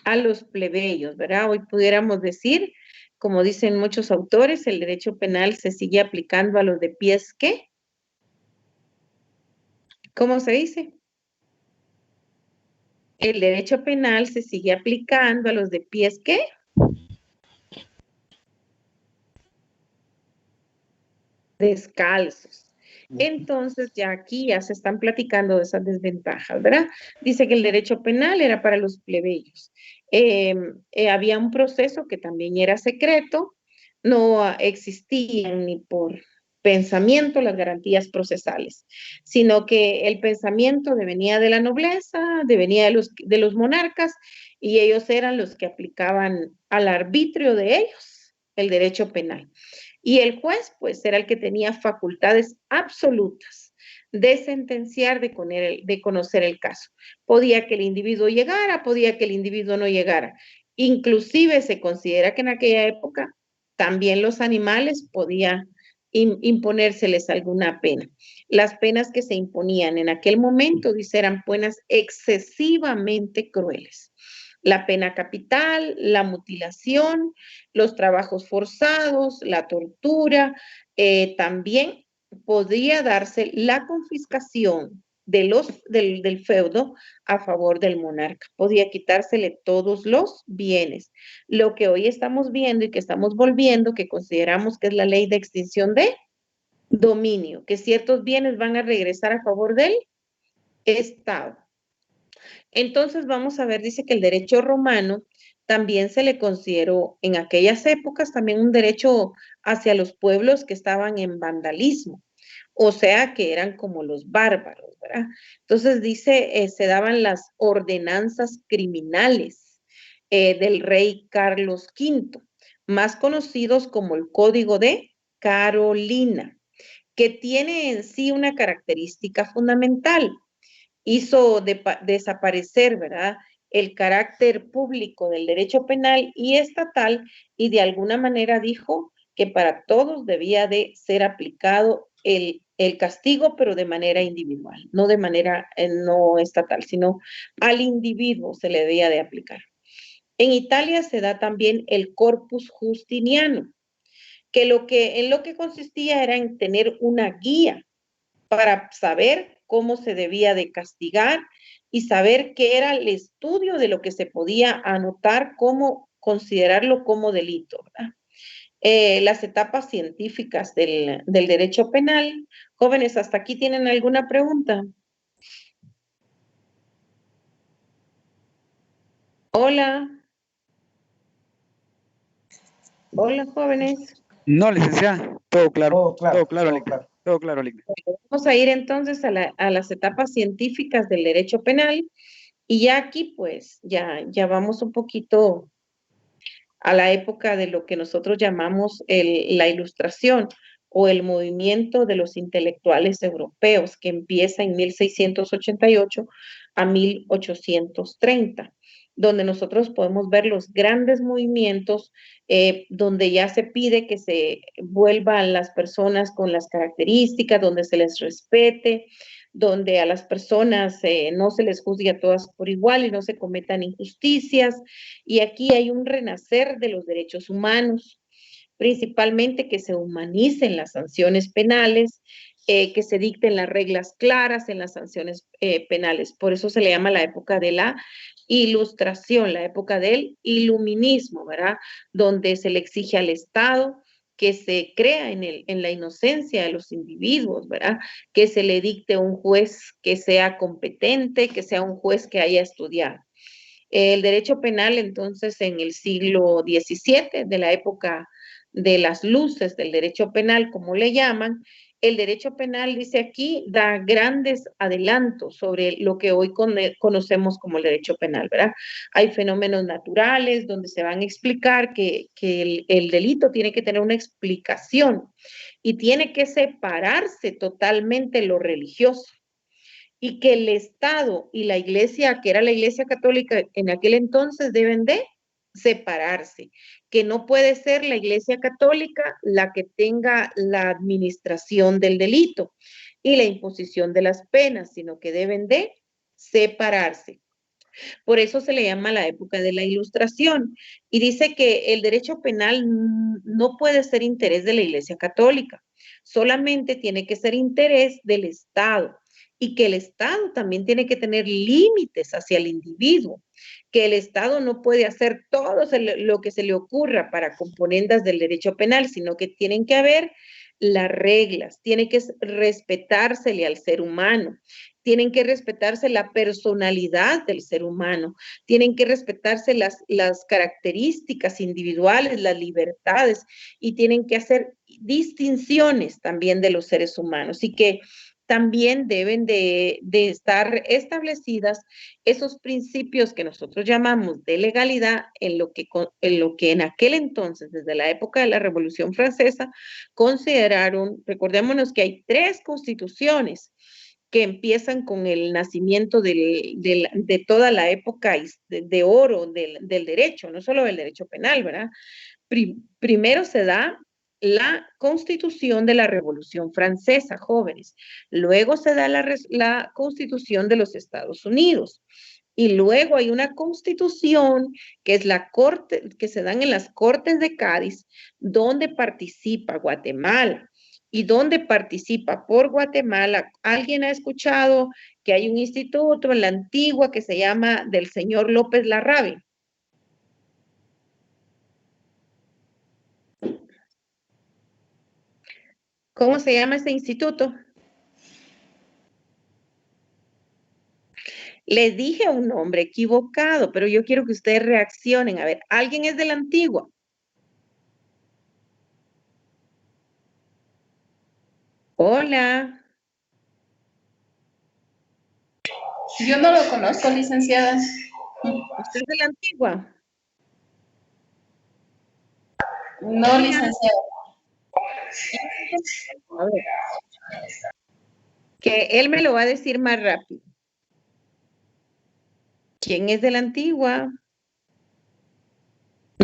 A los plebeyos, ¿verdad? Hoy pudiéramos decir, como dicen muchos autores, el derecho penal se sigue aplicando a los de pies, ¿qué? ¿Cómo se dice? El derecho penal se sigue aplicando a los de pies, ¿qué? Descalzos. Entonces, ya aquí ya se están platicando de esas desventajas, ¿verdad? Dice que el derecho penal era para los plebeyos. Había un proceso que también era secreto, no existían ni por pensamiento las garantías procesales, sino que el pensamiento devenía de la nobleza, devenía de los monarcas, y ellos eran los que aplicaban al arbitrio de ellos el derecho penal. Y el juez, pues, era el que tenía facultades absolutas de sentenciar, de conocer el caso. Podía que el individuo llegara, podía que el individuo no llegara. Inclusive se considera que en aquella época también los animales podía imponérseles alguna pena. Las penas que se imponían en aquel momento, dice, eran penas excesivamente crueles. La pena capital, la mutilación, los trabajos forzados, la tortura, también podría darse la confiscación del feudo a favor del monarca. Podía quitársele todos los bienes. Lo que hoy estamos viendo y que estamos volviendo, que consideramos que es la ley de extinción de dominio, que ciertos bienes van a regresar a favor del Estado. Entonces vamos a ver, dice que el derecho romano también se le consideró en aquellas épocas también un derecho hacia los pueblos que estaban en vandalismo, o sea, que eran como los bárbaros, ¿verdad? Entonces dice, se daban las ordenanzas criminales del rey Carlos V, más conocidos como el Código de Carolina, que tiene en sí una característica fundamental. Hizo desaparecer, ¿verdad? el carácter público del derecho penal y estatal, y de alguna manera dijo que para todos debía de ser aplicado el castigo, pero de manera individual, no de manera no estatal, sino al individuo se le debía de aplicar. En Italia se da también el Corpus Justiniano, que en lo que consistía era en tener una guía para saber cómo se debía de castigar y saber qué era el estudio de lo que se podía anotar como considerarlo como delito, ¿verdad? Las etapas científicas del derecho penal. Jóvenes, ¿hasta aquí tienen alguna pregunta? Hola. Hola, jóvenes. No, licenciada, todo claro, todo claro. Vamos a ir entonces a las etapas científicas del derecho penal y ya aquí pues ya vamos un poquito a la época de lo que nosotros llamamos la Ilustración o el movimiento de los intelectuales europeos que empieza en 1688 a 1830, donde nosotros podemos ver los grandes movimientos donde ya se pide que se vuelvan las personas con las características, donde se les respete, donde a las personas no se les juzgue a todas por igual y no se cometan injusticias. Y aquí hay un renacer de los derechos humanos, principalmente que se humanicen las sanciones penales, que se dicten las reglas claras en las sanciones penales. Por eso se le llama la época de la Ilustración, la época del iluminismo, ¿verdad? Donde se le exige al Estado que se crea en la inocencia de los individuos, ¿verdad? Que se le dicte un juez que sea competente, que sea un juez que haya estudiado. El derecho penal, entonces, en el siglo XVII, de la época de las luces del derecho penal, como le llaman, el derecho penal, dice aquí, da grandes adelantos sobre lo que hoy conocemos como el derecho penal, ¿verdad? Hay fenómenos naturales donde se van a explicar que el delito tiene que tener una explicación y tiene que separarse totalmente lo religioso y que el Estado y la Iglesia, que era la Iglesia Católica en aquel entonces, deben de separarse, que no puede ser la Iglesia Católica la que tenga la administración del delito y la imposición de las penas, sino que deben de separarse. Por eso se le llama la época de la Ilustración. Y dice que el derecho penal no puede ser interés de la Iglesia Católica, solamente tiene que ser interés del Estado y que el Estado también tiene que tener límites hacia el individuo, que el Estado no puede hacer todo lo que se le ocurra para componendas del derecho penal, sino que tienen que haber las reglas, tiene que respetársele al ser humano, tienen que respetarse la personalidad del ser humano, tienen que respetarse las características individuales, las libertades, y tienen que hacer distinciones también de los seres humanos y que también deben de estar establecidas esos principios que nosotros llamamos de legalidad en lo que en aquel entonces, desde la época de la Revolución Francesa, consideraron, recordémonos que hay 3 constituciones que empiezan con el nacimiento de toda la época de oro del derecho, no solo del derecho penal, ¿verdad? Primero se da la Constitución de la Revolución Francesa, jóvenes. Luego se da la Constitución de los Estados Unidos. Y luego hay una constitución que es la corte, que se dan en las Cortes de Cádiz, donde participa Guatemala y donde participa por Guatemala. ¿Alguien ha escuchado que hay un instituto en la antigua que se llama del señor López Larrabe? ¿Cómo se llama ese instituto? Les dije un nombre equivocado, pero yo quiero que ustedes reaccionen. A ver, ¿alguien es de la antigua? Hola. Yo no lo conozco, licenciada. ¿Usted es de la antigua? No, licenciada. A ver. Que él me lo va a decir más rápido. ¿Quién es de la antigua?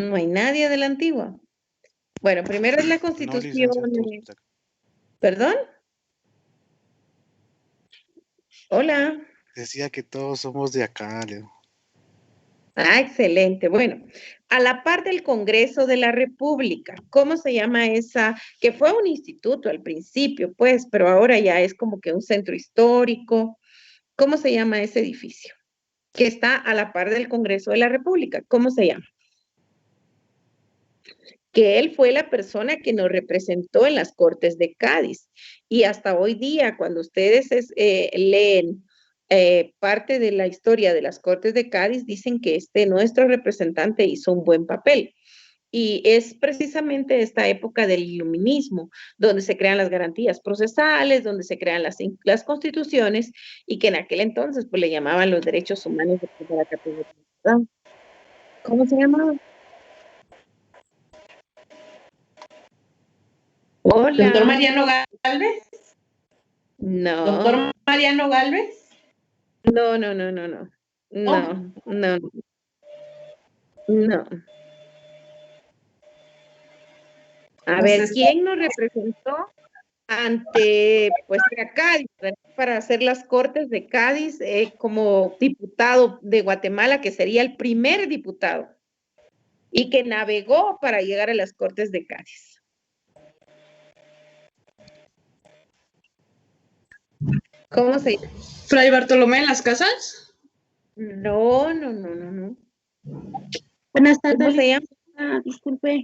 No hay nadie de la antigua. Bueno, primero es la Constitución. No, ¿Perdón? Hola. decía que todos somos de acá, Leo. Ah, excelente. Bueno, a la par del Congreso de la República, ¿cómo se llama esa? Que fue un instituto al principio, pues, pero ahora ya es como que un centro histórico. ¿Cómo se llama ese edificio? Que está a la par del Congreso de la República. ¿Cómo se llama? Que él fue la persona que nos representó en las Cortes de Cádiz. Y hasta hoy día, cuando ustedes leen parte de la historia de las Cortes de Cádiz, dicen que nuestro representante hizo un buen papel. Y es precisamente esta época del iluminismo, donde se crean las garantías procesales, donde se crean las constituciones, y que en aquel entonces pues le llamaban los derechos humanos de primera categoría. ¿Cómo se llamaba? Hola. ¿Doctor Mariano Galvez? No. ¿Doctor Mariano Galvez? No. No. A ver, ¿quién nos representó ante, pues, a Cádiz, ¿verdad? Para hacer las Cortes de Cádiz como diputado de Guatemala, que sería el primer diputado, y que navegó para llegar a las Cortes de Cádiz? ¿Cómo se llama? ¿Fray Bartolomé de las Casas? No. Buenas tardes. ¿Cómo se llama? Disculpe.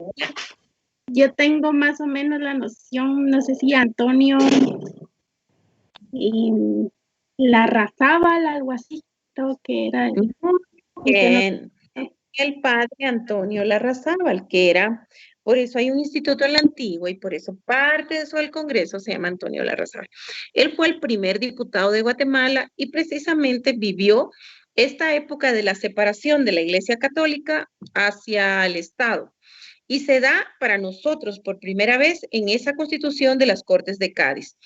Yo tengo más o menos la noción, no sé si Antonio Larrazábal, algo así, creo que era el padre Antonio Larrazábal, que era, por eso hay un instituto en la Antigua y por eso parte de eso del Congreso se llama Antonio Larrazábal. Él fue el primer diputado de Guatemala y precisamente vivió esta época de la separación de la Iglesia Católica hacia el Estado. Y se da para nosotros por primera vez en esa constitución de las Cortes de Cádiz,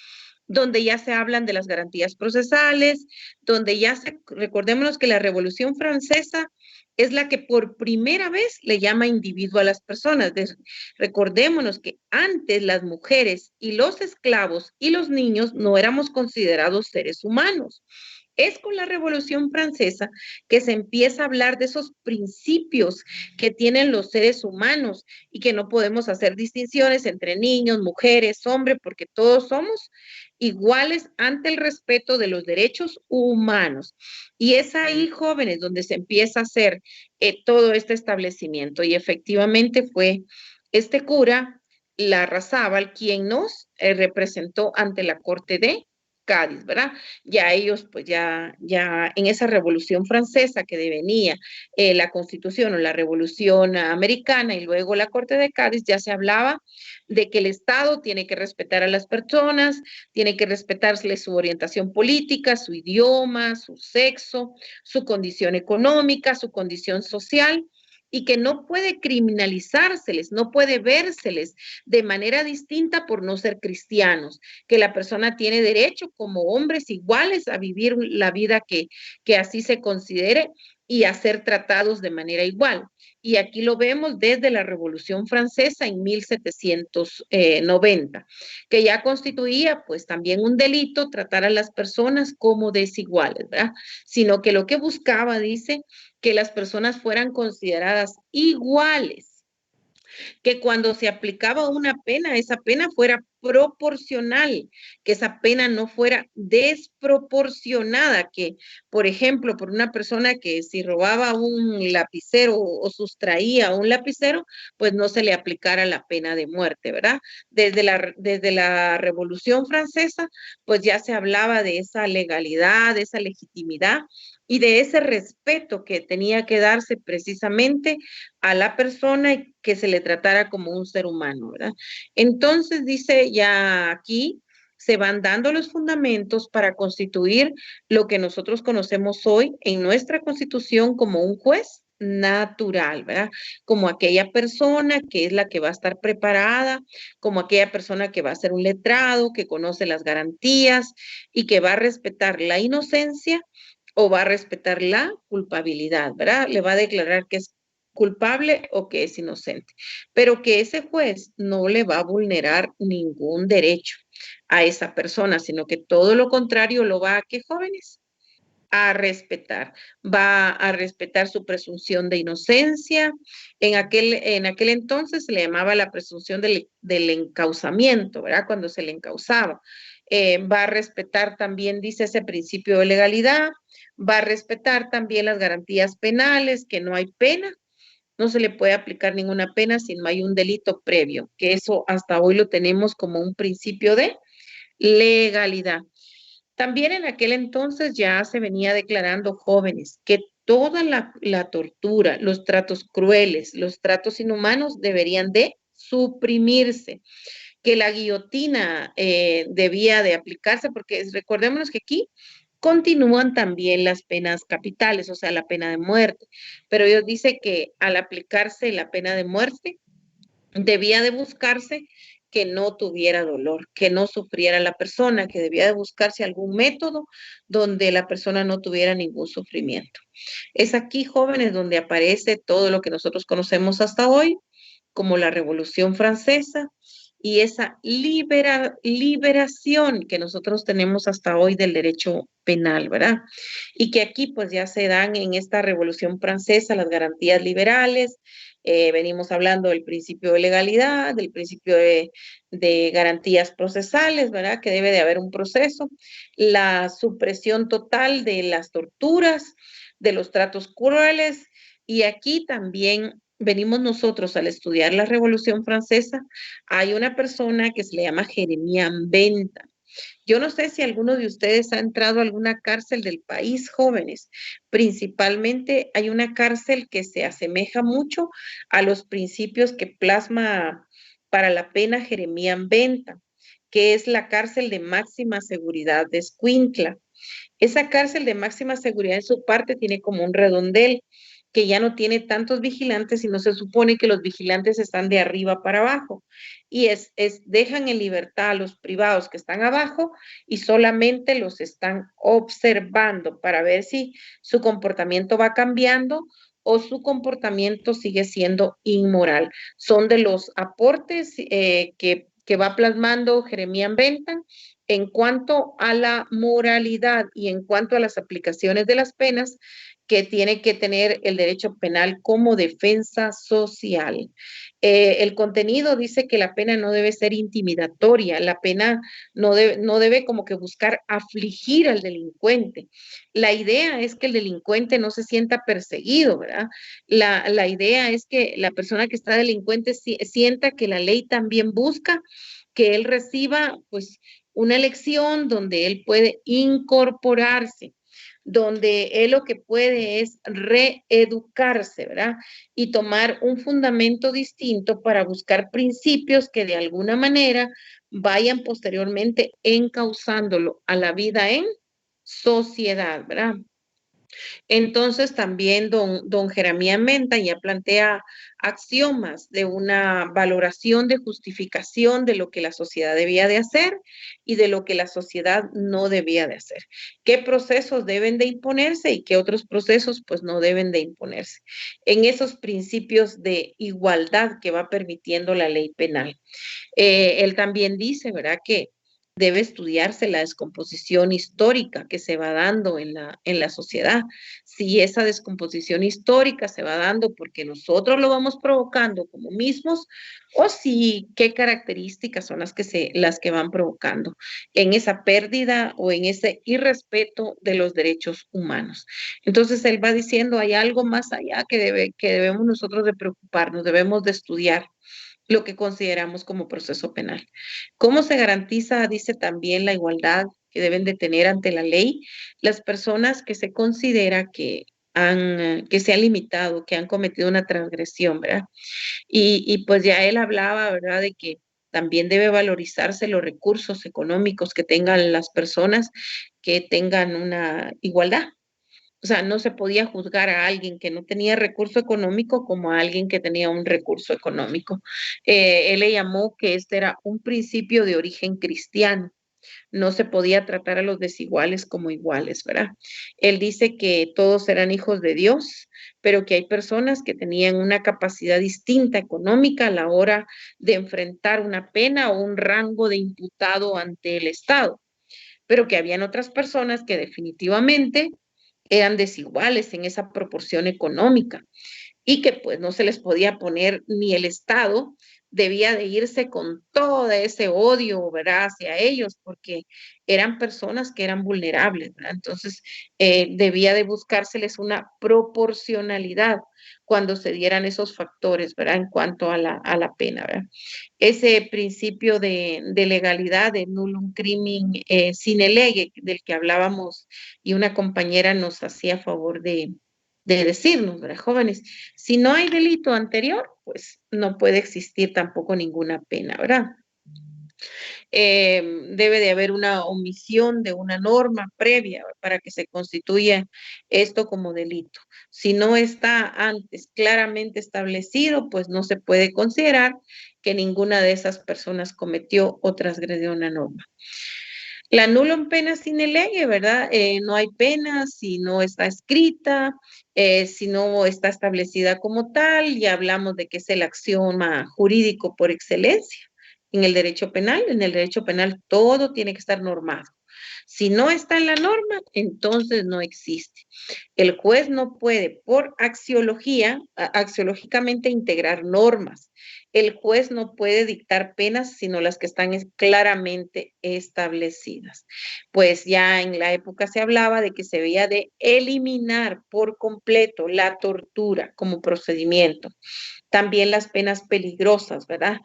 donde ya se hablan de las garantías procesales, donde recordémonos que la Revolución Francesa es la que por primera vez le llama individuo a las personas. Recordémonos que antes las mujeres y los esclavos y los niños no éramos considerados seres humanos. Es con la Revolución Francesa que se empieza a hablar de esos principios que tienen los seres humanos y que no podemos hacer distinciones entre niños, mujeres, hombres, porque todos somos iguales ante el respeto de los derechos humanos. Y es ahí, jóvenes, donde se empieza a hacer todo este establecimiento. Y efectivamente fue este cura, Larrazábal, quien nos representó ante la Corte de Cádiz, ¿verdad? Ya ellos, pues ya en esa Revolución Francesa que devenía la Constitución o la Revolución Americana y luego la Corte de Cádiz, ya se hablaba de que el Estado tiene que respetar a las personas, tiene que respetarle su orientación política, su idioma, su sexo, su condición económica, su condición social, y que no puede criminalizárseles, no puede vérseles de manera distinta por no ser cristianos, que la persona tiene derecho como hombres iguales a vivir la vida que así se considere y a ser tratados de manera igual. Y aquí lo vemos desde la Revolución Francesa en 1790, que ya constituía pues también un delito tratar a las personas como desiguales, ¿verdad? Sino que lo que buscaba, dice, que las personas fueran consideradas iguales, que cuando se aplicaba una pena, esa pena fuera proporcional, que esa pena no fuera desproporcionada, que, por ejemplo, por una persona que si robaba un lapicero o sustraía un lapicero, pues no se le aplicara la pena de muerte, ¿verdad? Desde la Revolución Francesa, pues ya se hablaba de esa legalidad, de esa legitimidad y de ese respeto que tenía que darse precisamente a la persona y que se le tratara como un ser humano, ¿verdad? Entonces dice ya aquí, se van dando los fundamentos para constituir lo que nosotros conocemos hoy en nuestra Constitución como un juez natural, ¿verdad? Como aquella persona que es la que va a estar preparada, como aquella persona que va a ser un letrado, que conoce las garantías y que va a respetar la inocencia o va a respetar la culpabilidad, ¿verdad? Le va a declarar que es culpable o que es inocente, pero que ese juez no le va a vulnerar ningún derecho a esa persona, sino que todo lo contrario lo va a, ¿qué jóvenes? A respetar. Va a respetar su presunción de inocencia. En aquel entonces se le llamaba la presunción del encauzamiento, ¿verdad? Cuando se le encauzaba. Va a respetar también, dice ese principio de legalidad, va a respetar también las garantías penales, que no hay pena, no se le puede aplicar ninguna pena si no hay un delito previo, que eso hasta hoy lo tenemos como un principio de legalidad. También en aquel entonces ya se venía declarando jóvenes que toda la tortura, los tratos crueles, los tratos inhumanos deberían de suprimirse, que la guillotina debía de aplicarse, porque recordémonos que aquí continúan también las penas capitales, o sea, la pena de muerte, pero ellos dicen que al aplicarse la pena de muerte, debía de buscarse que no tuviera dolor, que no sufriera la persona, que debía de buscarse algún método donde la persona no tuviera ningún sufrimiento. Es aquí, jóvenes, donde aparece todo lo que nosotros conocemos hasta hoy, como la Revolución Francesa y esa liberación que nosotros tenemos hasta hoy del derecho penal, ¿verdad? Y que aquí pues ya se dan en esta Revolución Francesa las garantías liberales, venimos hablando del principio de legalidad, del principio de garantías procesales, ¿verdad? Que debe de haber un proceso, la supresión total de las torturas, de los tratos crueles, y aquí también venimos nosotros al estudiar la Revolución Francesa, hay una persona que se le llama Jeremías Benta. Yo no sé si alguno de ustedes ha entrado a alguna cárcel del país, jóvenes. Principalmente hay una cárcel que se asemeja mucho a los principios que plasma para la pena Jeremías Benta, que es la cárcel de máxima seguridad de Escuintla. Esa cárcel de máxima seguridad en su parte tiene como un redondel que ya no tiene tantos vigilantes y no se supone que los vigilantes están de arriba para abajo. Y dejan en libertad a los privados que están abajo y solamente los están observando para ver si su comportamiento va cambiando o su comportamiento sigue siendo inmoral. Son de los aportes que va plasmando Jeremías Bentham en cuanto a la moralidad y en cuanto a las aplicaciones de las penas que tiene que tener el derecho penal como defensa social. El contenido dice que la pena no debe ser intimidatoria, la pena no debe como que buscar afligir al delincuente. La idea es que el delincuente no se sienta perseguido, ¿verdad? La idea es que la persona que está delincuente sienta que la ley también busca que él reciba, pues, una lección donde él puede incorporarse, donde él lo que puede es reeducarse, ¿verdad? Y tomar un fundamento distinto para buscar principios que de alguna manera vayan posteriormente encauzándolo a la vida en sociedad, ¿verdad? Entonces también don Jeremías Menta ya plantea axiomas de una valoración de justificación de lo que la sociedad debía de hacer y de lo que la sociedad no debía de hacer. ¿Qué procesos deben de imponerse y qué otros procesos pues no deben de imponerse? En esos principios de igualdad que va permitiendo la ley penal. Él también dice, ¿verdad? Que debe estudiarse la descomposición histórica que se va dando en la sociedad. Si esa descomposición histórica se va dando porque nosotros lo vamos provocando como mismos, o si qué características son las que van provocando en esa pérdida o en ese irrespeto de los derechos humanos. Entonces él va diciendo, hay algo más allá que debemos nosotros de preocuparnos, debemos de estudiar lo que consideramos como proceso penal. ¿Cómo se garantiza, dice también, la igualdad que deben de tener ante la ley las personas que se considera que se han limitado, que han cometido una transgresión, ¿verdad? Y pues ya él hablaba, ¿verdad?, de que también debe valorizarse los recursos económicos que tengan las personas que tengan una igualdad. O sea, no se podía juzgar a alguien que no tenía recurso económico como a alguien que tenía un recurso económico. Él le llamó que este era un principio de origen cristiano. No se podía tratar a los desiguales como iguales, ¿verdad? Él dice que todos eran hijos de Dios, pero que hay personas que tenían una capacidad distinta económica a la hora de enfrentar una pena o un rango de imputado ante el Estado, pero que habían otras personas que definitivamente eran desiguales en esa proporción económica y que pues no se les podía poner ni el Estado debía de irse con todo ese odio, ¿verdad?, hacia ellos, porque eran personas que eran vulnerables, ¿verdad? Entonces, debía de buscárseles una proporcionalidad cuando se dieran esos factores, ¿verdad?, en cuanto a la pena, ¿verdad? Ese principio de legalidad, de nullum crimen sine lege, del que hablábamos y una compañera nos hacía favor de decirnos, ¿verdad, jóvenes? Si no hay delito anterior, pues no puede existir tampoco ninguna pena, ¿verdad? Debe de haber una omisión de una norma previa para que se constituya esto como delito. Si no está antes claramente establecido, pues no se puede considerar que ninguna de esas personas cometió o transgredió una norma. La nullum pena sine lege, ¿verdad? No hay pena si no está escrita, si no está establecida como tal, ya hablamos de que es el axioma jurídico por excelencia. En el derecho penal todo tiene que estar normado. Si no está en la norma, entonces no existe. El juez no puede, por axiológicamente integrar normas. El juez no puede dictar penas sino las que están claramente establecidas. Pues ya en la época se hablaba de que se debía de eliminar por completo la tortura como procedimiento. También las penas peligrosas, ¿verdad?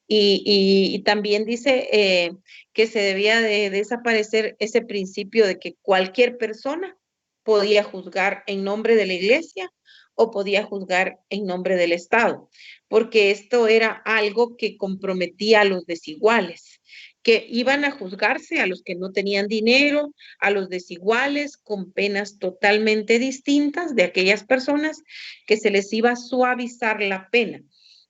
Y también dice que se debía de desaparecer ese principio de que cualquier persona podía juzgar en nombre de la iglesia o podía juzgar en nombre del Estado, porque esto era algo que comprometía a los desiguales, que iban a juzgarse a los que no tenían dinero, a los desiguales, con penas totalmente distintas de aquellas personas que se les iba a suavizar la pena.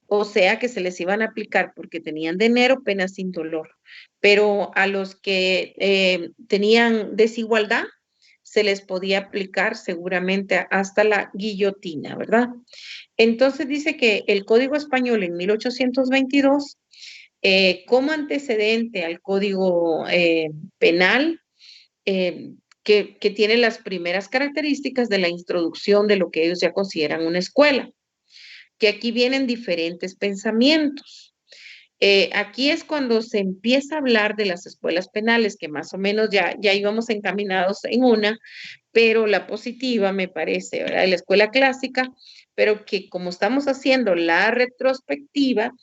O sea que se les iban a aplicar porque tenían dinero penas sin dolor. Pero a los que tenían desigualdad, se les podía aplicar seguramente hasta la guillotina, ¿verdad? Entonces dice que el Código Español en 1822, como antecedente al Código Penal, que tiene las primeras características de la introducción de lo que ellos ya consideran una escuela, que aquí vienen diferentes pensamientos. Aquí es cuando se empieza a hablar de las escuelas penales, que más o menos ya íbamos encaminados en una, pero la positiva me parece, ¿verdad? De la escuela clásica, pero que como estamos haciendo la retrospectiva,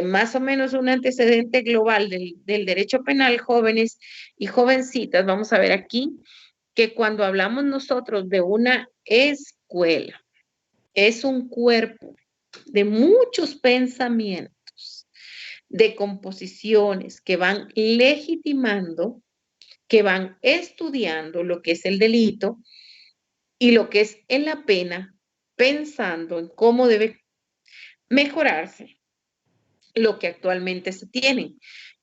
más o menos un antecedente global del derecho penal, jóvenes y jovencitas, vamos a ver aquí, que cuando hablamos nosotros de una escuela, es un cuerpo de muchos pensamientos, de composiciones que van legitimando, que van estudiando lo que es el delito y lo que es en la pena, pensando en cómo debe mejorarse lo que actualmente se tiene.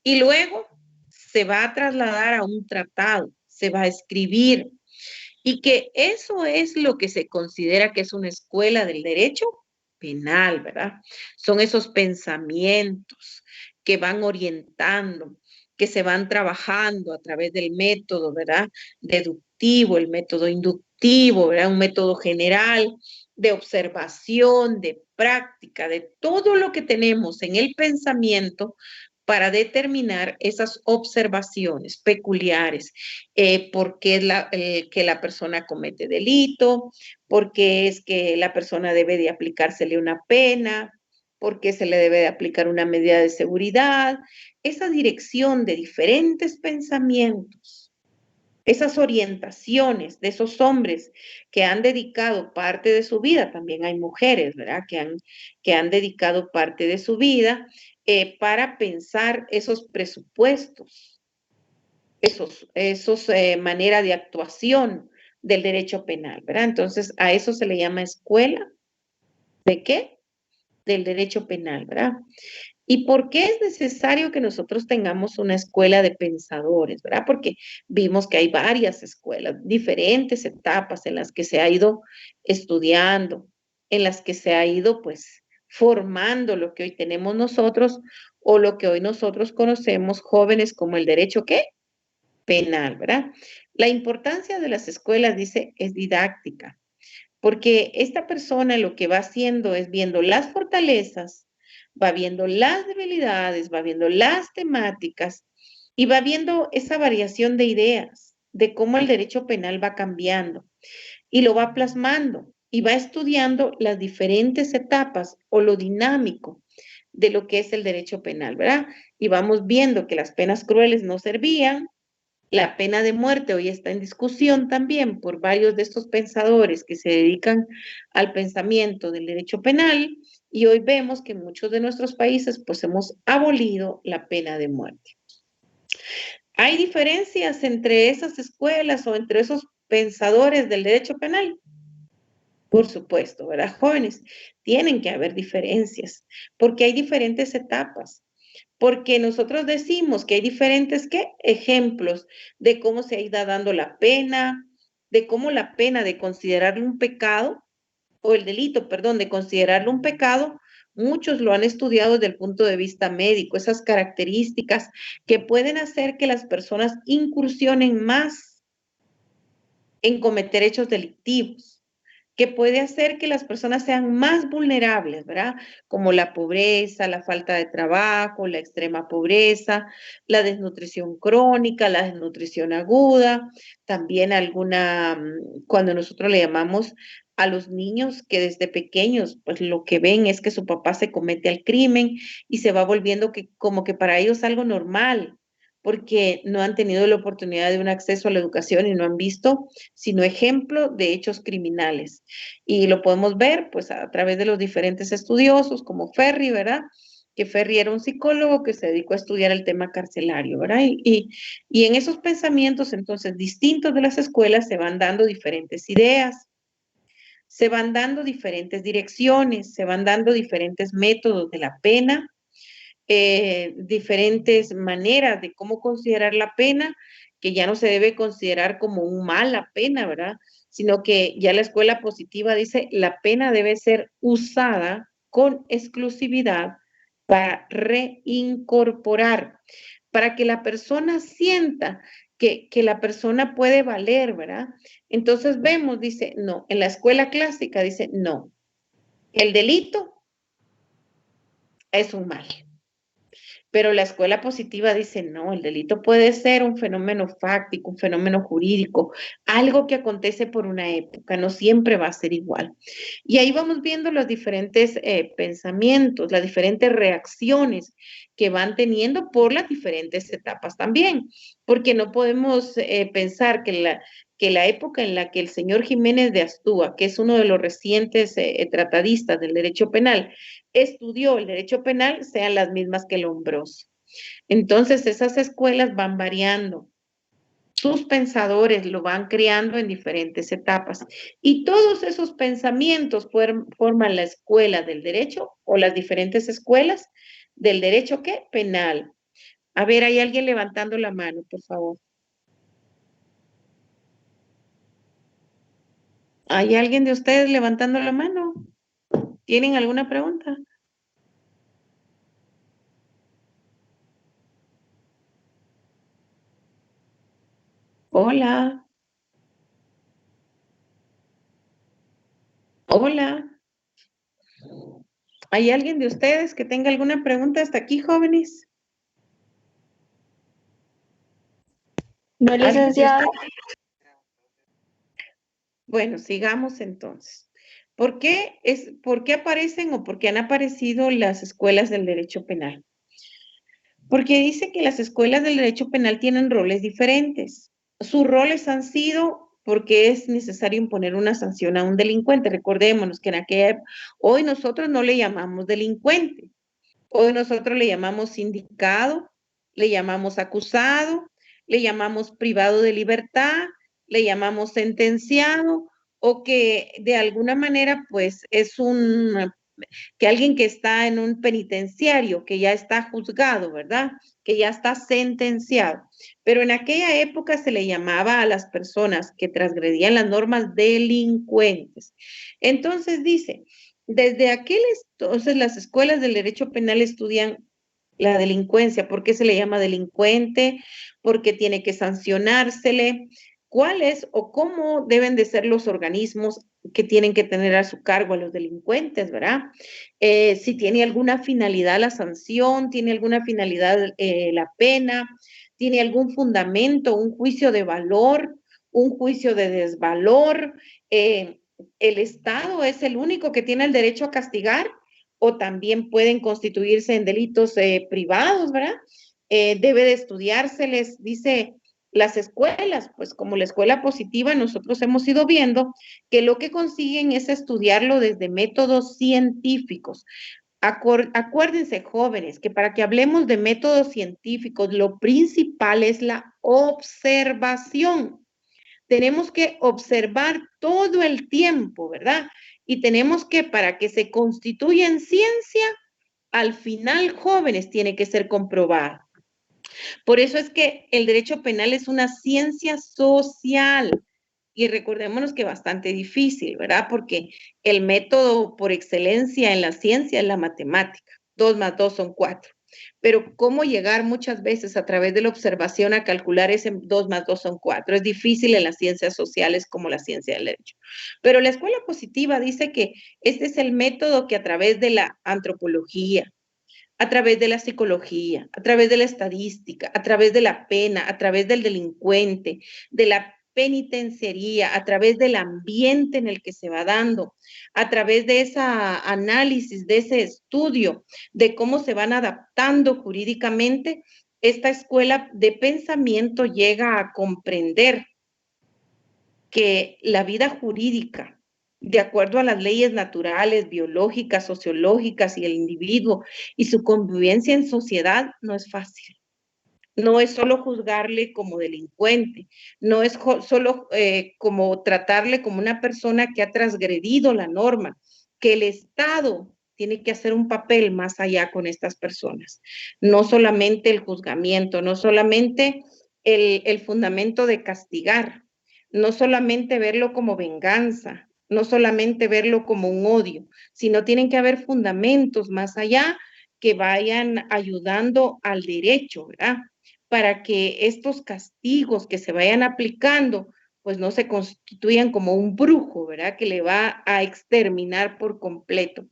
Y luego se va a trasladar a un tratado, se va a escribir, y que eso es lo que se considera que es una escuela del derecho penal, ¿verdad? Son esos pensamientos que van orientando, que se van trabajando a través del método, ¿verdad? Deductivo, el método inductivo, ¿verdad? Un método general de observación, de práctica, de todo lo que tenemos en el pensamiento para determinar esas observaciones peculiares, por qué es que la persona comete delito, por qué es que la persona debe de aplicársele una pena, por qué se le debe de aplicar una medida de seguridad, esa dirección de diferentes pensamientos, esas orientaciones de esos hombres que han dedicado parte de su vida, también hay mujeres, ¿verdad? Que han dedicado parte de su vida para pensar esos presupuestos, esos manera de actuación del derecho penal, ¿verdad? Entonces, a eso se le llama escuela. ¿De qué? Del derecho penal, ¿verdad? ¿Y por qué es necesario que nosotros tengamos una escuela de pensadores, verdad? Porque vimos que hay varias escuelas, diferentes etapas en las que se ha ido estudiando, en las que se ha ido, pues, formando lo que hoy tenemos nosotros o lo que hoy nosotros conocemos jóvenes como el derecho, ¿qué? Penal, ¿verdad? La importancia de las escuelas, dice, es didáctica, porque esta persona lo que va haciendo es viendo las fortalezas, va viendo las debilidades, va viendo las temáticas y va viendo esa variación de ideas, de cómo el derecho penal va cambiando y lo va plasmando y va estudiando las diferentes etapas o lo dinámico de lo que es el derecho penal, ¿verdad? Y vamos viendo que las penas crueles no servían, la pena de muerte hoy está en discusión también por varios de estos pensadores que se dedican al pensamiento del derecho penal y hoy vemos que en muchos de nuestros países pues hemos abolido la pena de muerte. ¿Hay diferencias entre esas escuelas o entre esos pensadores del derecho penal? Por supuesto, ¿verdad? Jóvenes, tienen que haber diferencias porque hay diferentes etapas. Porque nosotros decimos que hay diferentes ¿qué? Ejemplos de cómo se ha ido dando la pena, de cómo la pena de considerarlo un pecado, o el delito, perdón, de considerarlo un pecado, muchos lo han estudiado desde el punto de vista médico, esas características que pueden hacer que las personas incursionen más en cometer hechos delictivos, que puede hacer que las personas sean más vulnerables, ¿verdad? Como la pobreza, la falta de trabajo, la extrema pobreza, la desnutrición crónica, la desnutrición aguda, también cuando nosotros le llamamos a los niños que desde pequeños, pues lo que ven es que su papá se comete el crimen y se va volviendo como que para ellos algo normal, porque no han tenido la oportunidad de un acceso a la educación y no han visto sino ejemplo de hechos criminales. Y lo podemos ver pues a través de los diferentes estudiosos como Ferri, ¿verdad? Que Ferri era un psicólogo que se dedicó a estudiar el tema carcelario, ¿verdad? Y en esos pensamientos entonces distintos de las escuelas se van dando diferentes ideas, se van dando diferentes direcciones, se van dando diferentes métodos de la pena, diferentes maneras de cómo considerar la pena, que ya no se debe considerar como un mala pena, ¿verdad? Sino que ya la escuela positiva dice la pena debe ser usada con exclusividad para reincorporar, para que la persona sienta que la persona puede valer, ¿verdad? Entonces vemos, dice, no, en la escuela clásica dice, no, el delito es un mal. Pero la escuela positiva dice, no, el delito puede ser un fenómeno fáctico, un fenómeno jurídico, algo que acontece por una época, no siempre va a ser igual. Y ahí vamos viendo los diferentes pensamientos, las diferentes reacciones que van teniendo por las diferentes etapas también, porque no podemos pensar que la época en la que el señor Jiménez de Astúa, que es uno de los recientes tratadistas del derecho penal, estudió el derecho penal, sean las mismas que Lombroso. Entonces, esas escuelas van variando. Sus pensadores lo van creando en diferentes etapas. Y todos esos pensamientos forman la escuela del derecho o las diferentes escuelas del derecho, ¿qué? Penal. A ver, hay alguien levantando la mano, por favor. ¿Hay alguien de ustedes levantando la mano? ¿Tienen alguna pregunta? Hola. Hola. ¿Hay alguien de ustedes que tenga alguna pregunta hasta aquí, jóvenes? No, licenciada. Bueno, sigamos entonces. ¿Por qué aparecen o por qué han aparecido las escuelas del derecho penal? Porque dice que las escuelas del derecho penal tienen roles diferentes. Sus roles han sido porque es necesario imponer una sanción a un delincuente. Recordémonos que hoy nosotros no le llamamos delincuente. Hoy nosotros le llamamos sindicado, le llamamos acusado, le llamamos privado de libertad, le llamamos sentenciado o que de alguna manera pues es un que alguien que está en un penitenciario, que ya está juzgado, ¿verdad? Que ya está sentenciado. Pero en aquella época se le llamaba a las personas que transgredían las normas delincuentes. Entonces dice, desde aquel entonces las escuelas del derecho penal estudian la delincuencia. ¿Por qué se le llama delincuente? Porque tiene que sancionársele. ¿Cuál es o cómo deben de ser los organismos que tienen que tener a su cargo a los delincuentes, ¿verdad? Si tiene alguna finalidad la sanción, tiene alguna finalidad la pena, tiene algún fundamento, un juicio de valor, un juicio de desvalor. El Estado es el único que tiene el derecho a castigar o también pueden constituirse en delitos privados, ¿verdad? Debe de estudiárseles, dice las escuelas, pues como la escuela positiva, nosotros hemos ido viendo que lo que consiguen es estudiarlo desde métodos científicos. Acuérdense, jóvenes, que para que hablemos de métodos científicos, lo principal es la observación. Tenemos que observar todo el tiempo, ¿verdad? Y tenemos que, para que se constituya en ciencia, al final, jóvenes, tiene que ser comprobado. Por eso es que el derecho penal es una ciencia social. Y recordémonos que bastante difícil, ¿verdad? Porque el método por excelencia en la ciencia es la matemática. 2 más 2 son 4. Pero cómo llegar muchas veces a través de la observación a calcular ese 2 más 2 son 4. Es difícil en las ciencias sociales como la ciencia del derecho. Pero la escuela positiva dice que este es el método que a través de la antropología, a través de la psicología, a través de la estadística, a través de la pena, a través del delincuente, de la penitenciaría, a través del ambiente en el que se va dando, a través de ese análisis, de ese estudio, de cómo se van adaptando jurídicamente, esta escuela de pensamiento llega a comprender que la vida jurídica, de acuerdo a las leyes naturales, biológicas, sociológicas y el individuo y su convivencia en sociedad, no es fácil. No es solo juzgarle como delincuente, no es solo como tratarle como una persona que ha transgredido la norma, que el Estado tiene que hacer un papel más allá con estas personas. No solamente el juzgamiento, no solamente el fundamento de castigar, no solamente verlo como venganza, no solamente verlo como un odio, sino tienen que haber fundamentos más allá que vayan ayudando al derecho, ¿verdad? Para que estos castigos que se vayan aplicando, pues no se constituyan como un brujo, ¿verdad? Que le va a exterminar por completo.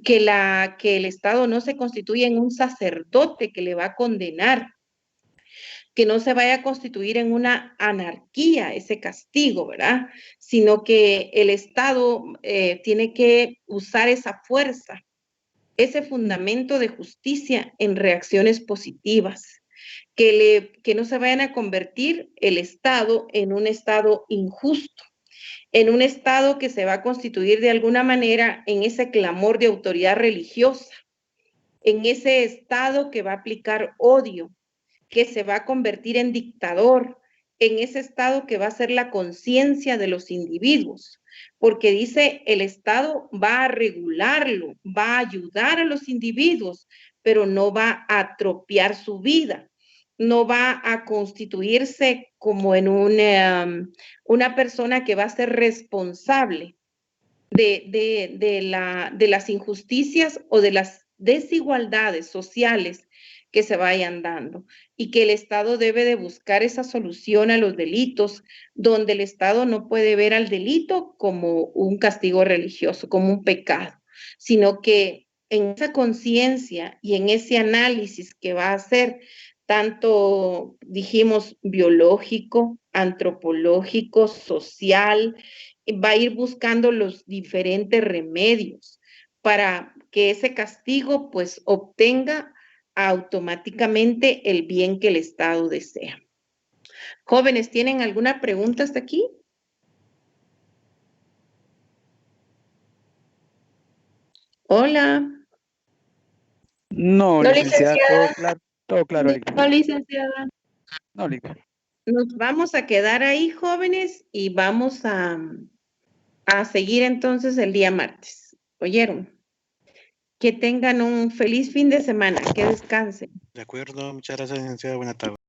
Que el Estado no se constituya en un sacerdote que le va a condenar, que no se vaya a constituir en una anarquía ese castigo, ¿verdad? Sino que el Estado tiene que usar esa fuerza, ese fundamento de justicia en reacciones positivas, que no se vayan a convertir el Estado en un Estado injusto, en un Estado que se va a constituir de alguna manera en ese clamor de autoridad religiosa, en ese Estado que va a aplicar odio, que se va a convertir en dictador, en ese Estado que va a ser la conciencia de los individuos, porque dice el Estado va a regularlo, va a ayudar a los individuos, pero no va a atropiar su vida, no va a constituirse como en una persona que va a ser responsable de las injusticias o de las desigualdades sociales que se vayan dando, y que el Estado debe de buscar esa solución a los delitos, donde el Estado no puede ver al delito como un castigo religioso, como un pecado, sino que en esa conciencia y en ese análisis que va a hacer, tanto dijimos biológico, antropológico, social, va a ir buscando los diferentes remedios para que ese castigo pues obtenga automáticamente el bien que el Estado desea. Jóvenes, ¿tienen alguna pregunta hasta aquí? Hola. No, licenciada, todo claro. No, licenciada. No, licenciada. Nos vamos a quedar ahí, jóvenes, y vamos a seguir entonces el día martes. ¿Oyeron? Que tengan un feliz fin de semana, que descansen. De acuerdo, muchas gracias, licenciada. Buena tarde.